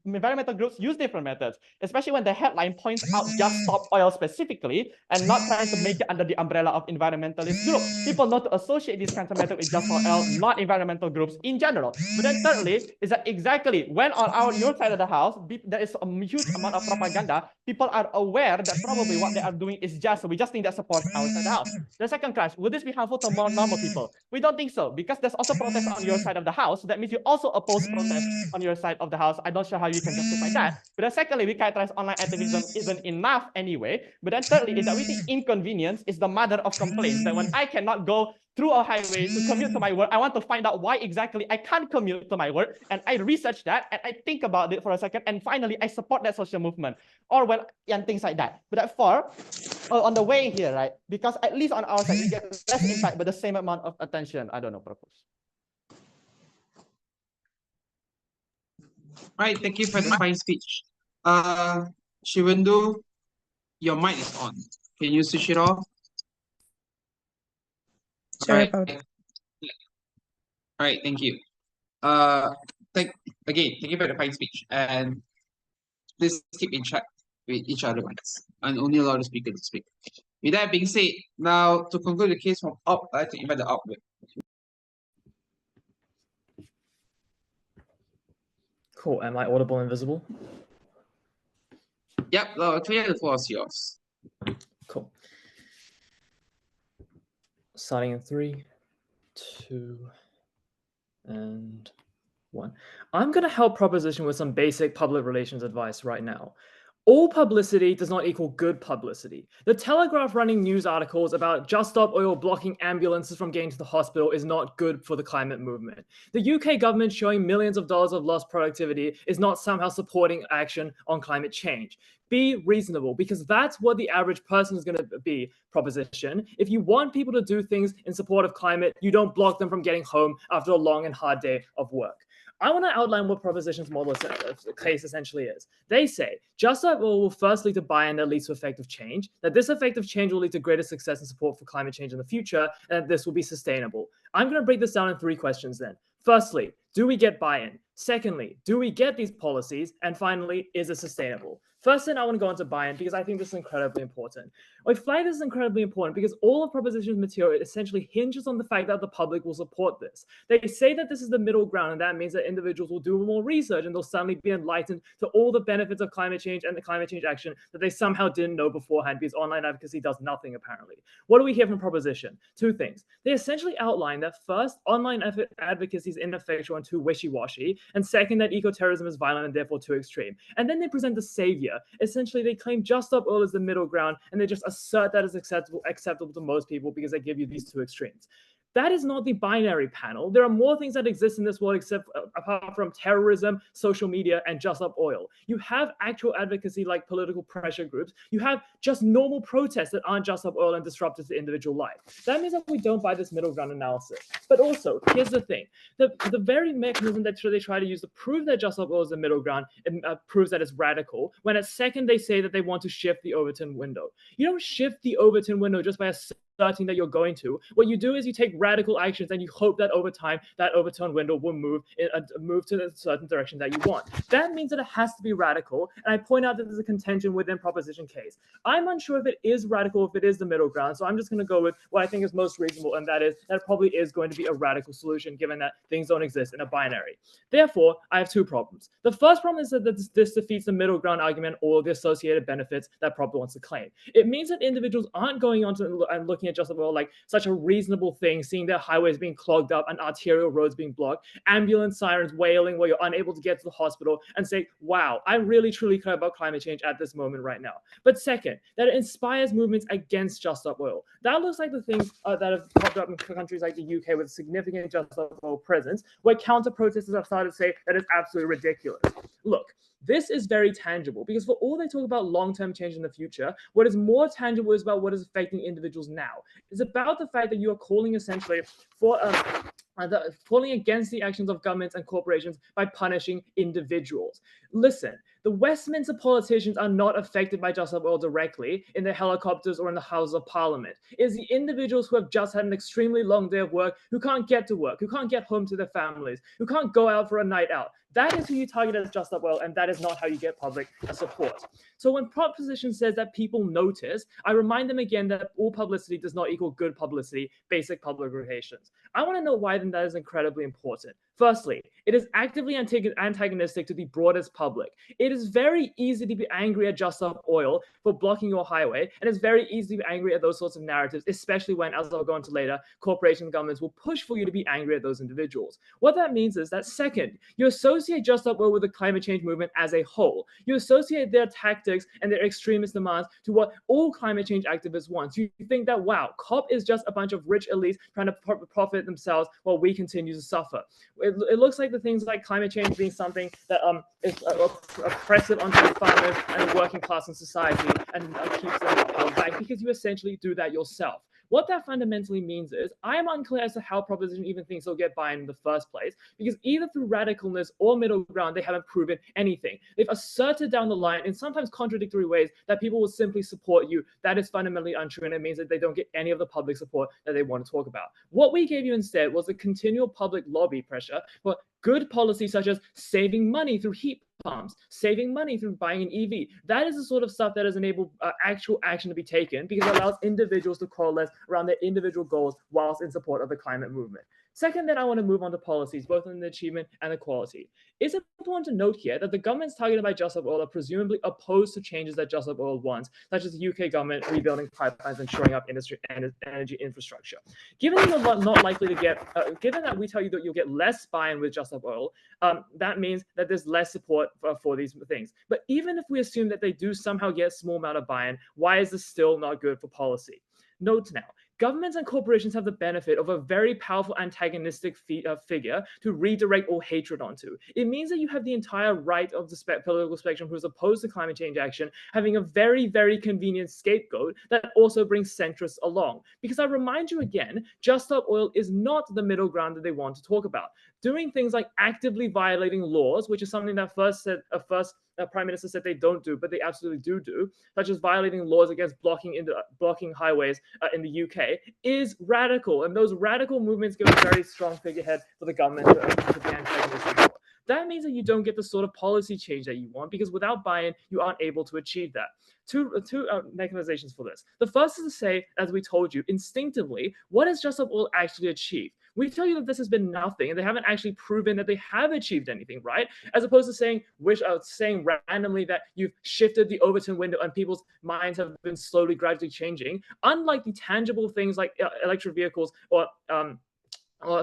environmental groups use different methods, especially when the headline points out Just Stop Oil specifically and not trying to make it under the umbrella of environmentalist group. People know to associate these kinds of methods with Just Stop Oil, not environmental groups in general. But then thirdly, is that exactly when on your side of the house, there is a huge amount of propaganda, people are aware that probably what they are doing is just, so we just think that supports our side of the house. The second Clash, would this be harmful to more normal people? We don't think so, because there's also protests on your side of the house. So that means you also oppose protests on your side of the house. I don't sure how you can justify that. But then secondly, we characterize online activism isn't enough anyway. But then thirdly, is that we think inconvenience is the mother of complaints. That when I cannot go through a highway to commute to my work, I want to find out why exactly I can't commute to my work. And I research that and I think about it for a second. And finally, I support that social movement. Or well, and things like that. But at 4, on the way here, right? Because at least on our side, we get less impact, but the same amount of attention. I don't know, propose. Right, thank you for the fine speech. Shivandu, your mic is on. Can you switch it off? Sorry Right. about it. All right, thank you. Thank you for the fine speech, and please keep in check with each other once, and only allow the speaker to speak. With that being said, now to conclude the case from Op, I like to invite the Op. Cool. Am I audible and visible? Yep, clear, the floor is yours. Cool. Starting in 3, 2, and 1. I'm going to help proposition with some basic public relations advice right now. All publicity does not equal good publicity. The Telegraph running news articles about Just Stop Oil blocking ambulances from getting to the hospital is not good for the climate movement. The UK government showing millions of dollars of lost productivity is not somehow supporting action on climate change. Be reasonable, because that's what the average person is going to be, proposition. If you want people to do things in support of climate, you don't block them from getting home after a long and hard day of work. I want to outline what Proposition's model case essentially is. They say Just Stop Oil will first lead to buy-in that leads to effective change, that this effective change will lead to greater success and support for climate change in the future, and that this will be sustainable. I'm going to break this down in 3 questions then. Firstly, do we get buy-in? Secondly, do we get these policies? And finally, is it sustainable? First then, I want to go into buy-in because I think this is incredibly important. I find this is incredibly important because all of Proposition's material essentially hinges on the fact that the public will support this. They say that this is the middle ground, and that means that individuals will do more research and they'll suddenly be enlightened to all the benefits of climate change and the climate change action that they somehow didn't know beforehand because online advocacy does nothing apparently. What do we hear from Proposition? 2 things. They essentially outline that first, online advocacy is ineffectual and too wishy-washy, and second, that eco-terrorism is violent and therefore too extreme. And then they present the savior. Essentially, they claim Just Stop Oil is the middle ground, and they just assert that is acceptable to most people because they give you these 2 extremes. That is not the binary panel. There are more things that exist in this world except apart from terrorism, social media, and Just Stop Oil. You have actual advocacy like political pressure groups. You have just normal protests that aren't Just Stop Oil and disruptive to individual life. That means that we don't buy this middle ground analysis. But also, here's the thing. The very mechanism that they try to use to prove that Just Stop Oil is the middle ground proves that it's radical, when at second they say that they want to shift the Overton window. You don't shift the Overton window just by asserting that you're going to. What you do is you take radical actions and you hope that over time that overturned window will move to the certain direction that you want. That means that it has to be radical, and I point out that there's a contention within Proposition case. I'm unsure if it is radical, if it is the middle ground, so I'm just going to go with what I think is most reasonable, and that is that it probably is going to be a radical solution given that things don't exist in a binary. Therefore, I have 2 problems. The first problem is that this defeats the middle ground argument or the associated benefits that Prop wants to claim. It means that individuals aren't going on to and looking at Just Stop Oil like such a reasonable thing, seeing their highways being clogged up and arterial roads being blocked, ambulance sirens wailing while you're unable to get to the hospital, and say, wow, I really truly care about climate change at this moment right now. But second, that it inspires movements against Just Stop Oil. That looks like the things that have popped up in countries like the UK with significant Just Stop Oil presence, where counter-protesters have started to say that it's absolutely ridiculous. Look, this is very tangible because for all they talk about long-term change in the future, what is more tangible is about what is affecting individuals now. It's about the fact that you are calling essentially for calling against the actions of governments and corporations by punishing individuals. Listen, the Westminster politicians are not affected by Just Stop Oil directly in their helicopters or in the Houses of Parliament. It is the individuals who have just had an extremely long day of work, who can't get to work, who can't get home to their families, who can't go out for a night out. That is who you target as Just Stop Oil, and that is not how you get public support. So when Proposition says that people notice, I remind them again that all publicity does not equal good publicity, basic public relations. I want to know why then that is incredibly important. Firstly, it is actively antagonistic to the broadest public. It is very easy to be angry at Just Stop Oil for blocking your highway, and it's very easy to be angry at those sorts of narratives, especially when, as I'll go into later, corporations and governments will push for you to be angry at those individuals. What that means is that second, you associate Just Stop Oil with the climate change movement as a whole. You associate their tactics and their extremist demands to what all climate change activists want. You think that, wow, COP is just a bunch of rich elites trying to profit themselves while we continue to suffer. It looks like the things like climate change being something that is oppressive onto the farmers and the working class in society and keeps them held back because you essentially do that yourself. What that fundamentally means is I am unclear as to how Proposition even thinks they'll get buy-in in the first place, because either through radicalness or middle ground, they haven't proven anything. They've asserted down the line in sometimes contradictory ways that people will simply support you. That is fundamentally untrue, and it means that they don't get any of the public support that they want to talk about. What we gave you instead was a continual public lobby pressure for good policies such as saving money through heat pumps, saving money through buying an EV. That is the sort of stuff that has enabled actual action to be taken because it allows individuals to coalesce around their individual goals whilst in support of the climate movement. Second, then I want to move on to policies, both in the achievement and equality. It's important to note here that the governments targeted by Just Stop Oil are presumably opposed to changes that Just Stop Oil wants, such as the UK government rebuilding pipelines and shoring up industry and energy infrastructure. Given that you're not likely to get, given that we tell you that you'll get less buy-in with Just Stop Oil, that means that there's less support for these things. But even if we assume that they do somehow get a small amount of buy-in, why is this still not good for policy? Note now, Governments and corporations have the benefit of a very powerful antagonistic figure to redirect all hatred onto. It means that you have the entire right of the political spectrum who is opposed to climate change action having a very, very convenient scapegoat that also brings centrists along. Because I remind you again, Just Stop Oil is not the middle ground that they want to talk about. Doing things like actively violating laws, which is something that Prime Minister said they don't do, but they absolutely do, such as violating laws against blocking highways in the UK, is radical. And those radical movements give a very strong figurehead for the government to be antagonistic for. That means that you don't get the sort of policy change that you want, because without buy-in, you aren't able to achieve that. Two mechanizations for this. The first is to say, as we told you, instinctively, what has Just Stop Oil actually achieved? We tell you that this has been nothing, and they haven't actually proven that they have achieved anything, right? As opposed to saying randomly that you've shifted the Overton window and people's minds have been slowly, gradually changing. Unlike the tangible things like electric vehicles or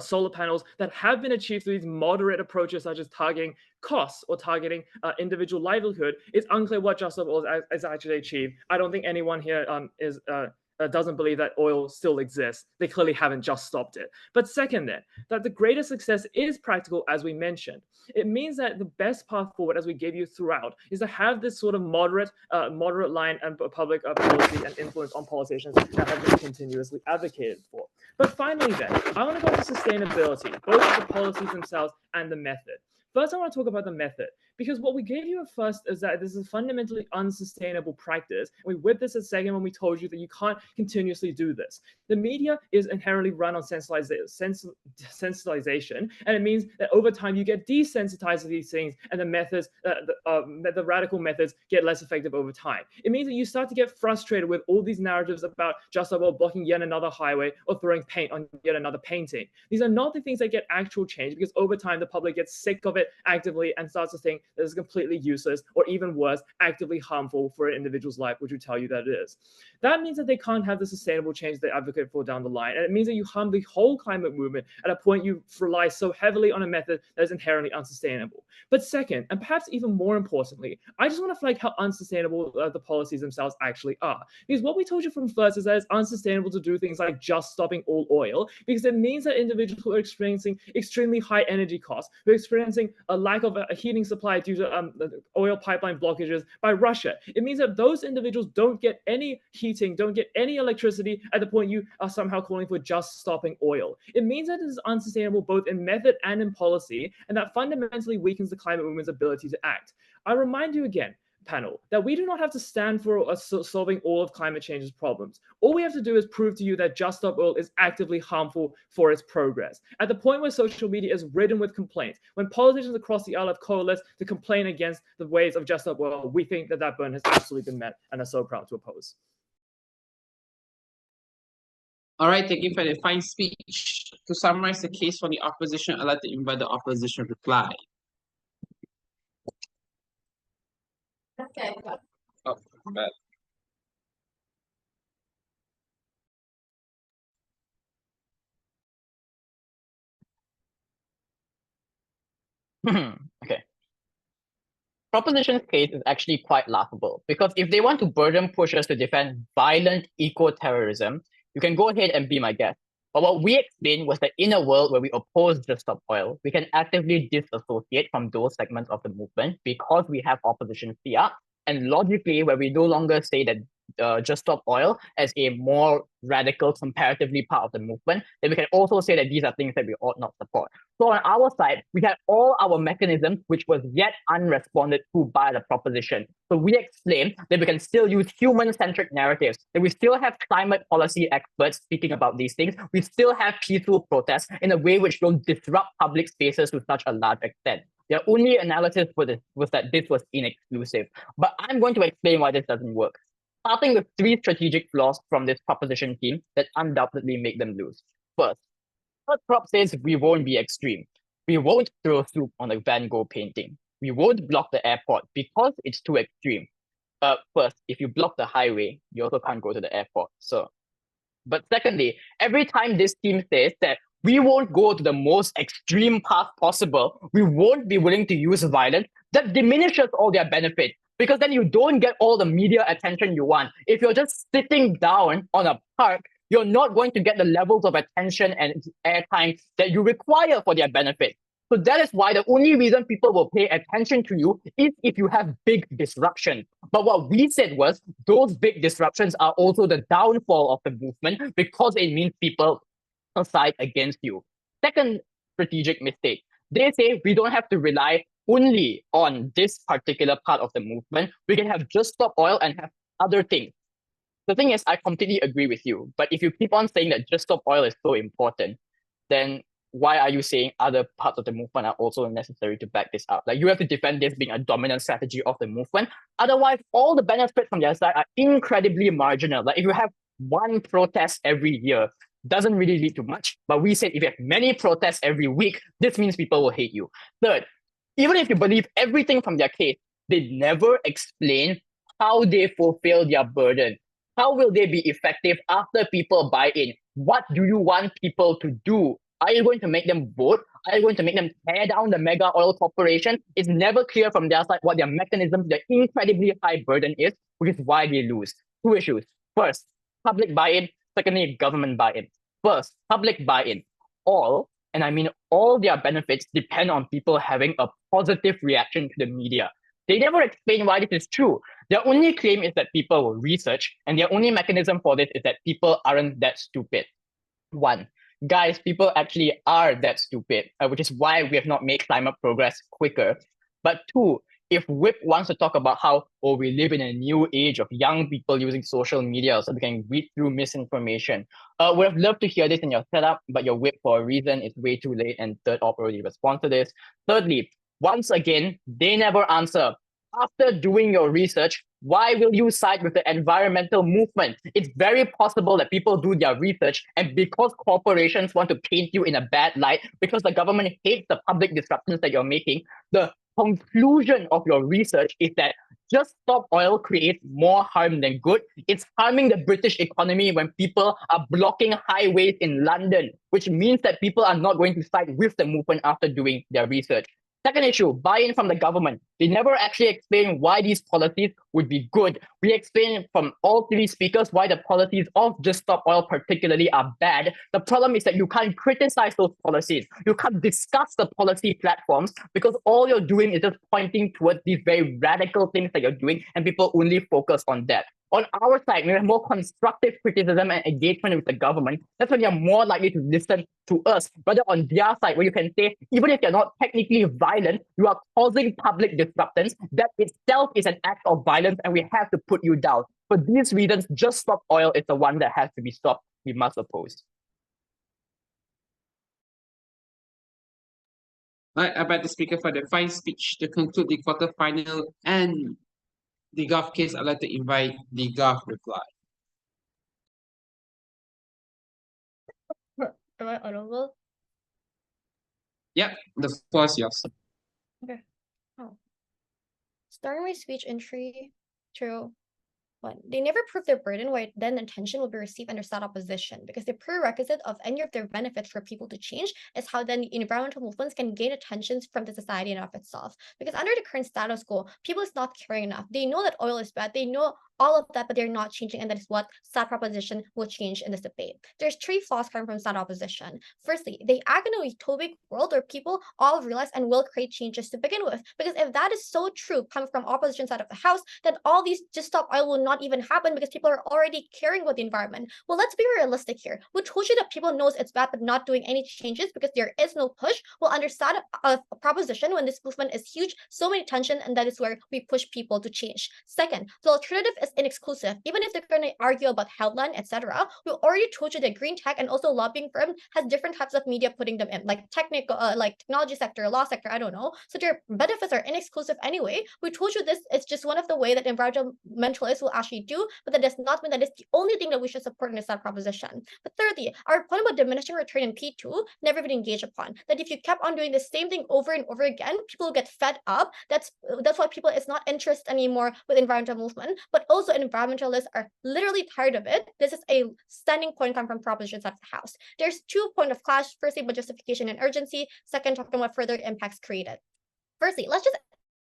solar panels that have been achieved through these moderate approaches, such as targeting costs or targeting individual livelihood, it's unclear what Just Stop Oil is actually achieved. I don't think anyone here doesn't believe that oil still exists. They clearly haven't just stopped it. But second then, that the greatest success is practical, as we mentioned. It means that the best path forward, as we gave you throughout, is to have this sort of moderate line and public policy and influence on politicians that have been continuously advocated for. But finally then, I want to go to sustainability, both of the policies themselves and the method. First, I want to talk about the method, because what we gave you at first is that this is a fundamentally unsustainable practice. We whipped this at second when we told you that you can't continuously do this. The media is inherently run on sensitization, and it means that over time you get desensitized to these things, and the methods, the radical methods, get less effective over time. It means that you start to get frustrated with all these narratives about Just Stop Oil blocking yet another highway or throwing paint on yet another painting. These are not the things that get actual change, because over time the public gets sick of it actively and starts to think that it's completely useless, or even worse, actively harmful for an individual's life, which would tell you that it is. That means that they can't have the sustainable change they advocate for down the line, and it means that you harm the whole climate movement at a point you rely so heavily on a method that is inherently unsustainable. But second, and perhaps even more importantly, I just want to flag how unsustainable the policies themselves actually are. Because what we told you from first is that it's unsustainable to do things like just stopping all oil, because it means that individuals who are experiencing extremely high energy costs, who are experiencing a lack of a heating supply due to the oil pipeline blockages by Russia, it means that those individuals don't get any heating, don't get any electricity at the point you are somehow calling for just stopping oil. It means that it is unsustainable both in method and in policy, and that fundamentally weakens the climate movement's ability to act. I remind you again, panel, that we do not have to stand for solving all of climate change's problems. All we have to do is prove to you that Just Stop Oil is actively harmful for its progress. At the point where social media is ridden with complaints, when politicians across the aisle have coalesced to complain against the ways of Just Stop Oil, we think that that burden has absolutely been met and are so proud to oppose. All right, thank you for the fine speech. To summarize the case for the opposition, I'd like to invite the opposition reply. Okay. Oh, bad. Okay. Proposition's case is actually quite laughable, because if they want to burden pushers to defend violent eco-terrorism, you can go ahead and be my guest. But what we explained was that in a world where we oppose Just Stop Oil, we can actively disassociate from those segments of the movement because we have opposition fiat, and logically, where we no longer say that Just Stop Oil as a more radical, comparatively part of the movement, then we can also say that these are things that we ought not support. So on our side, we had all our mechanisms which was yet unresponded to by the proposition. So we explained that we can still use human-centric narratives, that we still have climate policy experts speaking about these things, we still have peaceful protests in a way which don't disrupt public spaces to such a large extent. Their only analysis for this was that this was inexclusive. But I'm going to explain why this doesn't work, starting with 3 strategic flaws from this proposition team that undoubtedly make them lose. First prop says we won't be extreme. We won't throw soup on a Van Gogh painting. We won't block the airport because it's too extreme. First, if you block the highway, you also can't go to the airport. But secondly, every time this team says that we won't go to the most extreme path possible, we won't be willing to use violence, that diminishes all their benefit, because then you don't get all the media attention you want. If you're just sitting down on a park you're not going to get the levels of attention and airtime that you require for their benefit. So that is why the only reason people will pay attention to you is if you have big disruption. But what we said was those big disruptions are also the downfall of the movement because it means people side against you. Second strategic mistake. They say we don't have to rely only on this particular part of the movement. We can have just stop oil and have other things. The thing is, I completely agree with you. But if you keep on saying that just stop oil is so important, then why are you saying other parts of the movement are also necessary to back this up? Like, you have to defend this being a dominant strategy of the movement. Otherwise, all the benefits from the other side are incredibly marginal. Like, if you have one protest every year, doesn't really lead to much. But we said if you have many protests every week, this means people will hate you. Third, even if you believe everything from their case, they never explain how they fulfill their burden. How will they be effective after people buy in? What do you want people to do? Are you going to make them vote? Are you going to make them tear down the mega oil corporation? It's never clear from their side what their mechanism, their incredibly high burden is, which is why they lose. Two issues. First, public buy-in. Secondly, government buy-in. First, public buy-in. All, and I mean all their benefits depend on people having a positive reaction to the media. They never explain why this is true. Their only claim is that people will research, and their only mechanism for this is that people aren't that stupid. One, guys, people actually are that stupid, which is why we have not made climate progress quicker. But two, if Whip wants to talk about how, oh, we live in a new age of young people using social media so they can read through misinformation, would have loved to hear this in your setup, but your Whip, for a reason, is way too late, and third op already responded to this. Thirdly, once again, they never answer. After doing your research, why will you side with the environmental movement? It's very possible that people do their research, and because corporations want to paint you in a bad light, because the government hates the public disruptions that you're making, the conclusion of your research is that just stop oil creates more harm than good. It's harming the British economy when people are blocking highways in London, which means that people are not going to side with the movement after doing their research. Second issue, buy-in from the government. They never actually explain why these policies would be good. We explain from all three speakers why the policies of Just Stop Oil particularly are bad. The problem is that you can't criticize those policies. You can't discuss the policy platforms because all you're doing is just pointing towards these very radical things that you're doing, and people only focus on that. On our side, we have more constructive criticism and engagement with the government. That's when you're more likely to listen to us. Rather on their side, where you can say, even if you're not technically violent, you are causing public disruptions. That itself is an act of violence, and we have to put you down. For these reasons, Just Stop Oil is the one that has to be stopped. We must oppose. All right, I bet the speaker for the final speech to conclude the quarterfinal and the Gulf case. I'd like to invite the Gulf reply. Am I audible? Yep, the floor is yours. Okay. Oh. Starting my speech in 3, 2, 1. They never prove their burden, why then attention will be received under stat opposition, because the prerequisite of any of their benefits for people to change is how then the environmental movements can gain attention from the society and of itself. Because under the current status quo, people is not caring enough. They know that oil is bad. They know all of that, but they're not changing, and that is what stat proposition will change in this debate. There's 3 flaws coming from stat opposition. Firstly, they act in a utopic world where people all realize and will create changes to begin with. Because if that is so true coming from opposition side of the house, then all these Just Stop Oil will not even happen because people are already caring about the environment. Well, let's be realistic here. We told you that people knows it's bad but not doing any changes because there is no push. Well, under stat proposition, when this movement is huge, so many tension, and that is where we push people to change. Second, the alternative is inexclusive. Even if they're going to argue about headline, etc., we already told you that green tech and also lobbying firm has different types of media putting them in, like technical, like technology sector, law sector, I don't know. So their benefits are inexclusive anyway. We told you this. It's just one of the way that environmentalists will actually do, but that does not mean that it's the only thing that we should support in that proposition. But thirdly, our point about diminishing return in P2 never been engaged upon. That if you kept on doing the same thing over and over again, people will get fed up. That's why people is not interested anymore with environmental movement, but also environmentalists are literally tired of it. This is a standing point coming from propositions at the House. There's 2 points of clash. Firstly, about justification and urgency. Second, talking about further impacts created. Firstly, let's just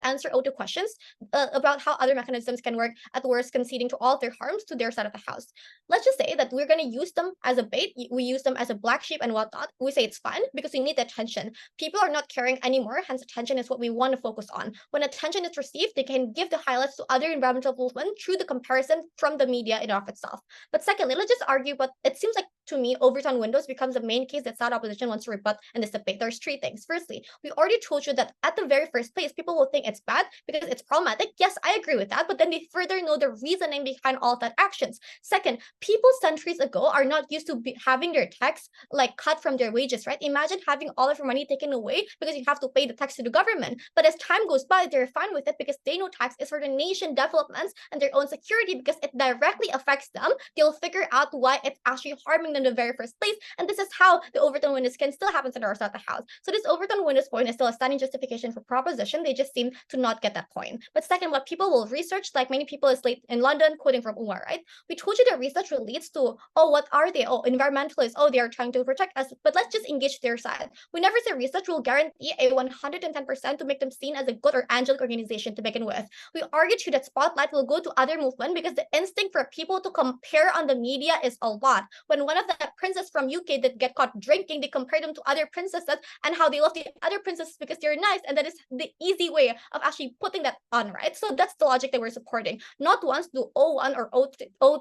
answer O2 questions about how other mechanisms can work, at worst conceding to all of their harms to their side of the house. Let's just say that we're going to use them as a bait. We use them as a black sheep and whatnot. We say it's fine because we need the attention. People are not caring anymore, hence attention is what we want to focus on. When attention is received, they can give the highlights to other environmental movement through the comparison from the media in of itself. But secondly, let's just argue, but it seems like to me, overturn windows becomes the main case that South opposition wants to rebut in this debate. There's three things. Firstly, we already told you that at the very first place, people will think it's bad because it's problematic. Yes, I agree with that, but then they further know the reasoning behind all of that actions. Second, people centuries ago are not used to having their tax like cut from their wages, right? Imagine having all of your money taken away because you have to pay the tax to the government. But as time goes by, they're fine with it because they know tax is for the nation developments and their own security because it directly affects them. They'll figure out why it's actually harming them in the very first place. And this is how the overturn windows can still happen to the South House. So this overturn windows point is still a standing justification for proposition. They just seem to not get that point. But second, what people will research, like many people is late in London, quoting from Umar, right? We told you the research relates to, oh, what are they? Oh, environmentalists. Oh, they are trying to protect us. But let's just engage their side. We never say research will guarantee a 110% to make them seen as a good or angelic organization to begin with. We argued to that spotlight will go to other movement because the instinct for people to compare on the media is a lot. When one of the princes from UK that get caught drinking, they compare them to other princesses and how they love the other princesses because they're nice, and that is the easy way of actually putting that on, right? So that's the logic that we're supporting. Not once do O1 or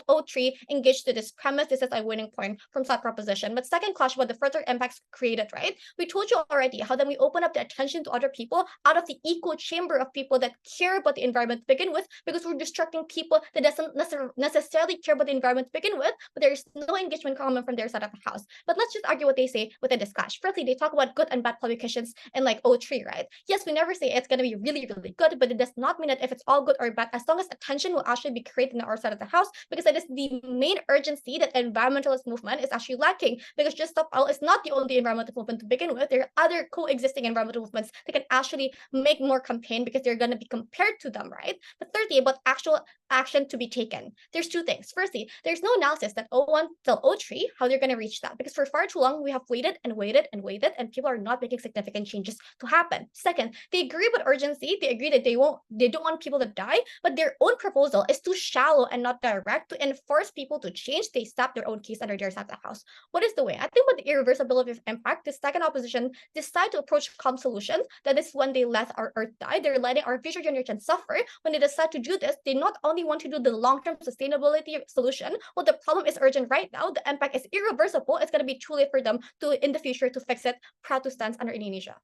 O3 engage to this premise. This is a winning point from that proposition. But second, clash about the further impacts created, right? We told you already how then we open up the attention to other people out of the echo chamber of people that care about the environment to begin with, because we're distracting people that doesn't necessarily care about the environment to begin with, but there's no engagement coming from their side of the house. But let's just argue what they say within this clash. Firstly, they talk about good and bad publications in like O3, right? Yes, we never say it's going to be really, really good, but it does not mean that if it's all good or bad, as long as attention will actually be created in our side of the house, because that is the main urgency that environmentalist movement is actually lacking. Because Just Stop Oil is not the only environmental movement to begin with. There are other coexisting environmental movements that can actually make more campaign because they're going to be compared to them, right? But thirdly, about actual action to be taken. There's two things. Firstly, there's no analysis that O1 till O3 how they're going to reach that, because for far too long we have waited and waited and waited, and people are not making significant changes to happen. Second, they agree with urgency. They agree that they don't want people to die, but their own proposal is too shallow and not direct to enforce people to change. They stop their own case under their side of the house. What is the way? I think with the irreversibility of impact, the second opposition decide to approach calm solutions. That is when they let our earth die. They're letting our future generations suffer. When they decide to do this, they not only want to do the long-term sustainability solution. Well, the problem is urgent right now. The impact is irreversible. It's going to be too late for them to in the future to fix it. Proud to stand under Indonesia.